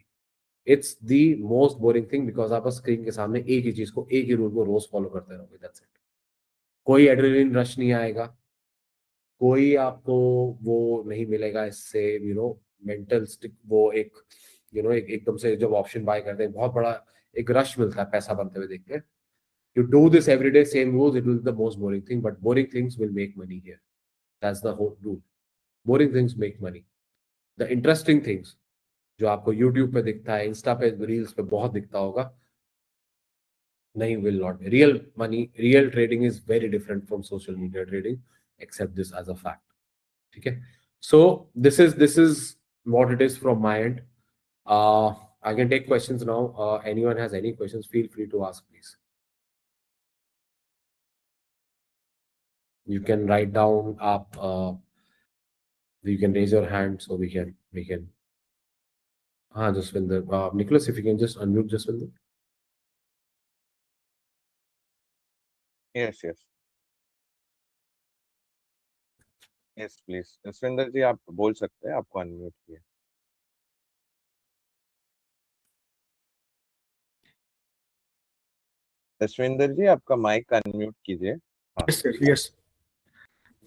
It's the most boring thing because आप स्क्रीन के सामने एक ही चीज को, एक ही रूल को रोज फॉलो करते रहोगे. That's it. कोई एड्रेनलिन रश नहीं आएगा, कोई आपको वो नहीं मिलेगा इससे मेंटल स्टिक, वो एक एकदम से जब ऑप्शन बाय करते हैं बहुत बड़ा एक रश मिलता है पैसा बनते हुए देखते हैं. You do this every day, same rules, it will be the most boring thing, but boring things will make money here. That's the whole rule. Boring things make money. The interesting things, जो आपको YouTube पे दिखता है, Insta पे, Reels पे बहुत दिखता होगा, नहीं, will not be. Real money, real trading is very different from social media trading. Accept this as a fact. ठीक है? So this is what it is from my end. I can take questions now. Anyone has any questions, feel free to ask, please. You can write down up. You can raise your hand so we can. Jaswinder. Nicholas, if you can just unmute Jaswinder. Yes, please. Jaswinder ji आप बोल सकते हैं, आपको unmute किया. जसविंदर जी आपका mic unmute कीजिए. Yes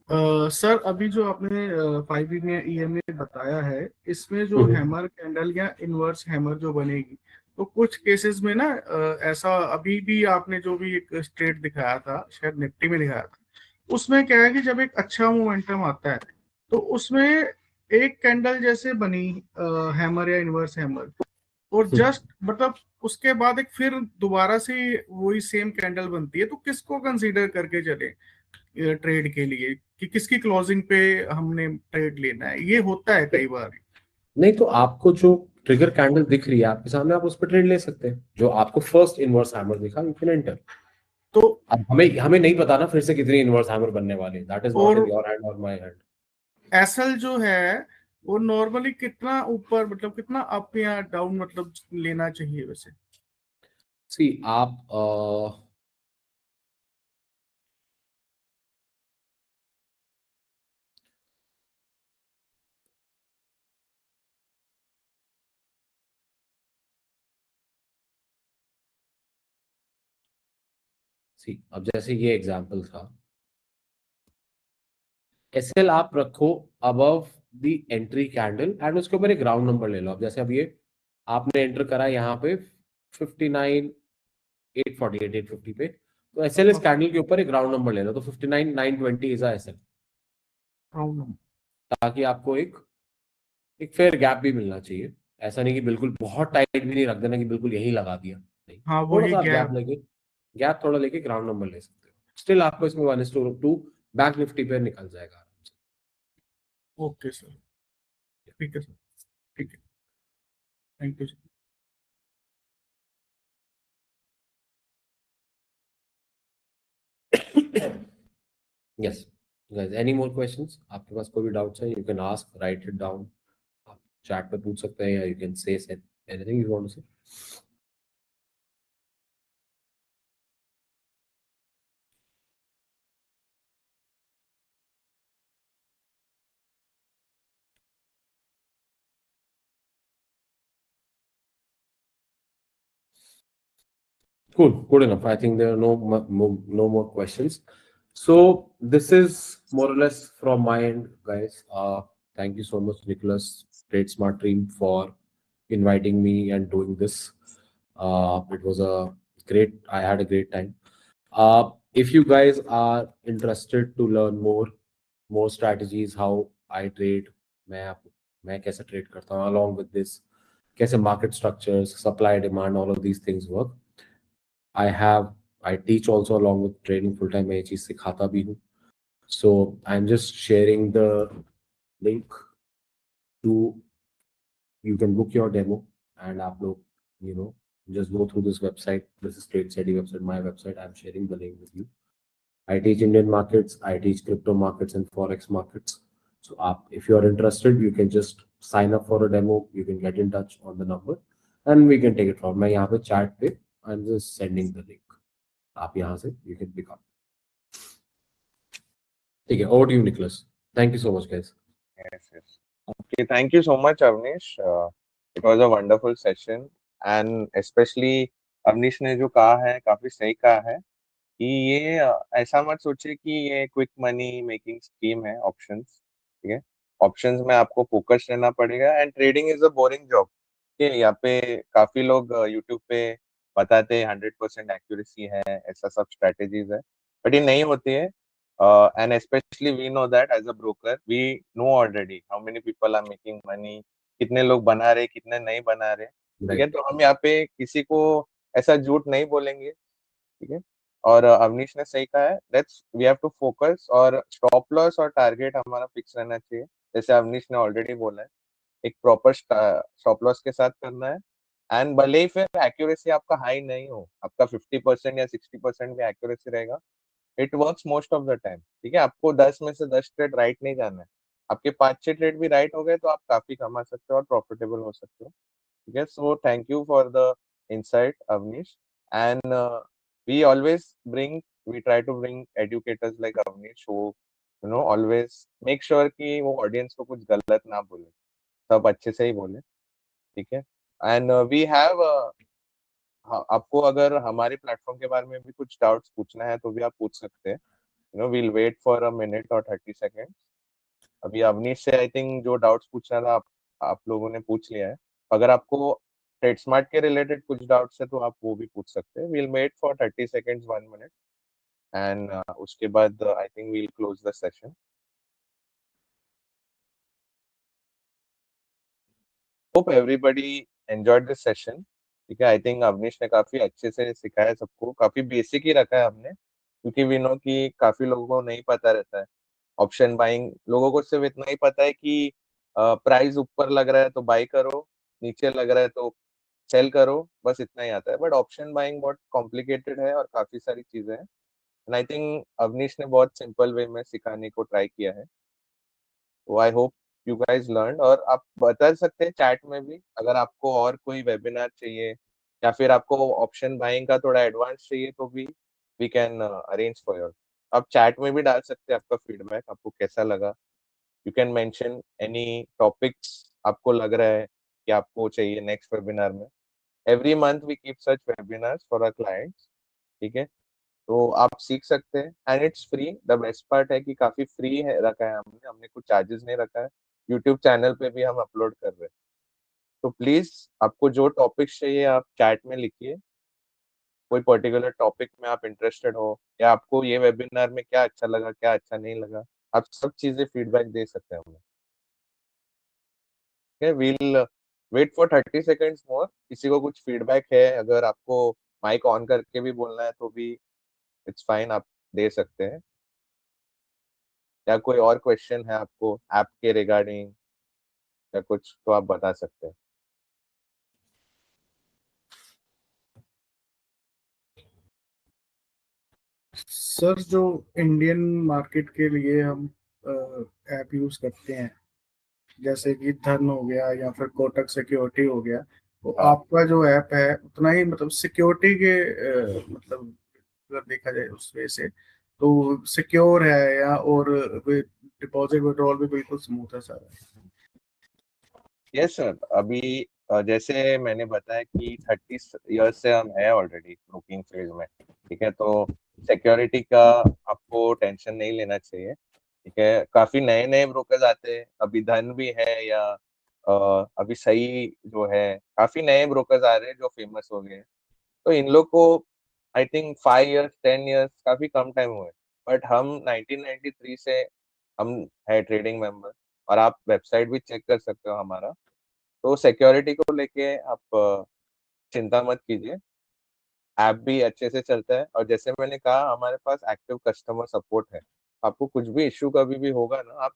sir, अभी जो आपने 5 EMA बताया है, इसमें जो हैमर कैंडल या इनवर्स हैमर जो बनेगी, तो कुछ केसेस में ना ऐसा अभी भी आपने जो भी एक स्ट्रेट दिखाया था, शायद निफ्टी में दिखाया था, उसमें क्या है कि जब एक अच्छा मोमेंटम आता है तो उसमें एक कैंडल जैसे बनी हैमर या इनवर्स हैमर, और जस्ट मतलब उसके बाद एक फिर दोबारा से वही सेम कैंडल बनती है, तो किसको कंसीडर करके चले ट्रेड के लिए कि किसकी क्लोजिंग पे हमने ट्रेड लेना है? ये होता है कई बार. नहीं तो आपको जो ट्रिगर कैंडल दिख रही है आपके सामने, आप उस पर ट्रेड ले सकते हैं. जो आपको फर्स्ट इनवर्स हैमर दिखा, यू कैन एंटर. तो अब हमें नहीं पता ना फिर से कितनी इनवर्स हैमर बनने वाली है. That is not in your hand और माय हैंड. एसएल जो है वो नॉर्मली कितना ऊपर, मतलब कितना अप या डाउन मतलब लेना चाहिए वैसे? सी आप अब जैसे ये एग्जांपल था, एसएल आप रखो above the entry candle and उसके ऊपर एक राउंड नंबर ले लो. अब जैसे अब ये आपने एंटर करा यहाँ पे 59,848 850 पे, तो एसएल इस कैंडल के ऊपर एक राउंड नंबर ले लो, तो 59,920 इज एसएल, ताकि आपको एक फेयर गैप भी मिलना चाहिए. ऐसा नहीं कि बिल्कुल बहुत टाइट भी नहीं रख देना कि बिल्कुल यही लगा दिया. नहीं, थोड़ा सा गैप थोड़ा लेके ग्राउंड नंबर ले सकते हो. स्टिल आपको इसमें 1:2 बैंक निफ्टी पे निकल जाएगा आराम से। ओके सर, ठीक है सर, ठीक है, thank you sir. Yes, guys, any more questions? आपके पास कोई भी डाउट्स है, you can ask, write it down. आप चैट पे पूछ सकते हैं या you can say anything you want to say. Cool, good enough. I think there are no more questions. So this is more or less from my end, guys. Thank you so much, Nicholas, Trade Smart Team, for inviting me and doing this. It was I had a great time. If you guys are interested to learn more strategies, how I trade, मैं कैसे trade करता हूँ, along with this, कैसे market structures, supply, demand, all of these things work. I teach also along with training full time. मैं ये चीज सिखाता भी हूँ. So I'm just sharing the link to, you can book your demo and आप लोग, just go through this website. This is Trade Steady website, my website. I'm sharing the link with you. I teach Indian markets, I teach crypto markets and forex markets. So if you are interested, you can just sign up for a demo. You can get in touch on the number and we can take it from. मैं यहाँ पे chat पे I'm just sending the link. आप यहाँ से you can pick up. ठीक है, over to you, Nicholas. Thank you so much, guys. Yes. Okay, thank you so much, Avnish. It was a wonderful session, and especially Avnish ने जो कहा है काफी सही कहा है कि ये ऐसा मत सोचिए कि ये क्विक मनी मेकिंग स्कीम है ऑप्शंस, ठीक है। ऑप्शंस में आपको फोकस रहना पड़ेगा and trading is a boring job. ठीक है, यहाँ पे काफी लोग यूट्यूब पे बताते हैं 100% एक्यूरेसी है, ऐसा सब स्ट्रेटेजीज है, बट ये नहीं होती है। And specially we know that as a broker we know already how many people are making money, कितने लोग बना रहे कितने नहीं बना रहे, ठीक है। तो हम यहाँ पे किसी को ऐसा झूठ नहीं बोलेंगे, ठीक है। और अवनीश ने सही कहा है, let's we have to focus, और स्टॉप लॉस और टारगेट हमारा फिक्स रहना चाहिए, जैसे अवनीश ने ऑलरेडी बोला है। एक प्रॉपर स्टॉप लॉस के साथ करना है, एंड भले ही फिर एक्यूरेसी आपका हाई नहीं हो, आपका 50% या 60% भी एक्यूरेसी रहेगा, it works most of the time, ठीक है। आपको 10 में से 10 ट्रेड राइट नहीं जाना है, आपके 5-6 ट्रेड भी राइट हो गए तो आप काफी कमा सकते हो और प्रॉफिटेबल हो सकते हो, ठीक है। So thank you for the insight, Avnish. And we try to bring educators like Avnish who, always make sure कि वो audience को कुछ गलत ना बोले, सब अच्छे से ही बोले, ठीक है। एंड वी हैव, आपको अगर हमारे प्लेटफॉर्म के बारे में भी कुछ डाउट्स पूछना है तो भी आप पूछ सकते हैं, we'll wait for a minute or 30 seconds. अभी अवनीश से आई थिंक जो डाउट्स पूछना था आप लोगों ने पूछ लिया है। अगर आपको ट्रेड स्मार्ट के रिलेटेड कुछ डाउट्स है तो आप वो भी पूछ सकते हैं। We'll wait for 30 seconds 1 minute and उसके बाद I think we'll close the session. Hope everybody enjoyed this session, ठीक है। आई थिंक अवनीश ने काफी अच्छे से सिखाया सबको, काफी बेसिक ही रखा है हमने, क्योंकि वी नो कि काफी लोगों को नहीं पता रहता है ऑप्शन बाइंग। लोगों को सिर्फ इतना ही पता है कि प्राइस ऊपर लग रहा है तो बाई करो, नीचे लग रहा है तो सेल करो, बस इतना ही आता है। बट ऑप्शन बाइंग बहुत कॉम्प्लिकेटेड है और काफी सारी चीजें हैं, एंड आई थिंक अवनीश ने बहुत सिंपल वे में सिखाने को ट्राई किया है। तो I hope you guys learn, और आप बता सकते हैं चैट में भी अगर आपको और कोई वेबिनार चाहिए या फिर आपको ऑप्शन बाइंग का थोड़ा एडवांस चाहिए तो भी we can arrange for your. आप चैट में भी डाल सकते हैं आपका फीडबैक, आपको कैसा लगा। You can mention any topics आपको लग रहा है कि आपको चाहिए नेक्स्ट वेबिनार में। Every month we keep such webinars for our clients, ठीक है। तो आप सीख सकते हैं and it's free. The best part है कि काफी फ्री है रखा है हमने, कुछ चार्जेस नहीं रखा है। यूट्यूब चैनल पे भी हम अपलोड कर रहे हैं। तो प्लीज आपको जो टॉपिक्स चाहिए आप चैट में लिखिए, कोई पर्टिकुलर टॉपिक में आप इंटरेस्टेड हो या आपको ये वेबिनार में क्या अच्छा लगा क्या अच्छा नहीं लगा, आप सब चीजें फीडबैक दे सकते हैं हमें। वील वेट फॉर 30 सेकेंड्स मोर। किसी को कुछ फीडबैक है, अगर आपको माइक ऑन करके भी बोलना है तो भी इट्स फाइन, आप दे सकते हैं। या कोई और क्वेश्चन है आपको ऐप के रिगार्डिंग या कुछ, तो आप बता सकते हैं। सर जो इंडियन मार्केट के लिए हम ऐप यूज करते हैं, जैसे कि धन हो गया या फिर कोटक सिक्योरिटी हो गया, तो हाँ। आपका जो ऐप है उतना ही मतलब सिक्योरिटी के मतलब अगर देखा जाए उस वे से तो सिक्योर है, या और डिपॉजिट विड्रॉल भी बिल्कुल स्मूथ है सर? यस सर, अभी जैसे मैंने बताया कि 30 इयर्स से हम है ऑलरेडी ब्रोकिंग फील्ड में, ठीक है। तो सिक्योरिटी का आपको टेंशन नहीं लेना चाहिए, ठीक है। काफी नए नए ब्रोकर्स आते हैं, अभी धन भी है, या अभी सही जो है, काफी नए ब्रोकर्स आ रहे हैं जो फेमस हो गए हैं। तो इन लोग को आई थिंक 5 इयर्स 10 इयर्स काफी कम टाइम हुए, बट हम 1993 से हम है ट्रेडिंग मेंबर, और आप वेबसाइट भी चेक कर सकते हो हमारा। तो सिक्योरिटी को लेके आप चिंता मत कीजिए, ऐप भी अच्छे से चलता है, और जैसे मैंने कहा हमारे पास एक्टिव कस्टमर सपोर्ट है। आपको कुछ भी इश्यू कभी भी होगा ना, आप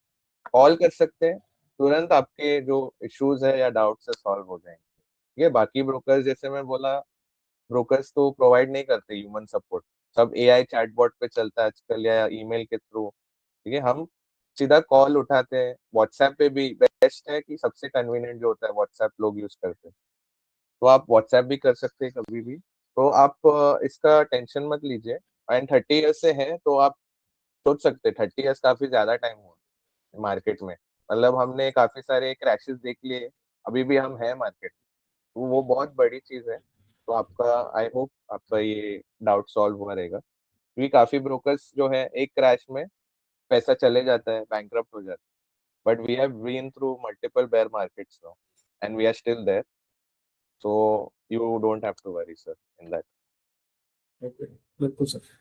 कॉल कर सकते हैं, तुरंत आपके जो इश्यूज है या डाउट्स है सॉल्व हो जाएंगे। ये बाकी ब्रोकर्स, जैसे मैं बोला, ब्रोकर्स तो प्रोवाइड नहीं करते ह्यूमन सपोर्ट, सब एआई चैटबॉट पे चलता है आजकल, या ईमेल के थ्रू, ठीक है। हम सीधा कॉल उठाते हैं। व्हाट्सएप पे भी बेस्ट है, कि सबसे कन्वीनियंट जो होता है व्हाट्सएप लोग यूज करते हैं, तो आप व्हाट्सएप भी कर सकते हैं कभी भी। तो आप इसका टेंशन मत लीजिए। एंड 30 इयर्स से है तो आप सोच सकते हैं 30 इयर्स काफी ज्यादा टाइम हुआ मार्केट में, मतलब हमने काफी सारे क्रैशेस देख लिए, अभी भी हम है मार्केट, तो वो बहुत बड़ी चीज है। तो आपका, आई होप आपका ये डाउट सॉल्व हुआ रहेगा, क्योंकि काफी ब्रोकर्स जो है एक क्रैश में पैसा चले जाता है, बैंकरप्ट हो जाता है, but we have been through multiple bear markets now and we are still there, so you don't have to worry sir in that. Okay, बिल्कुल सर।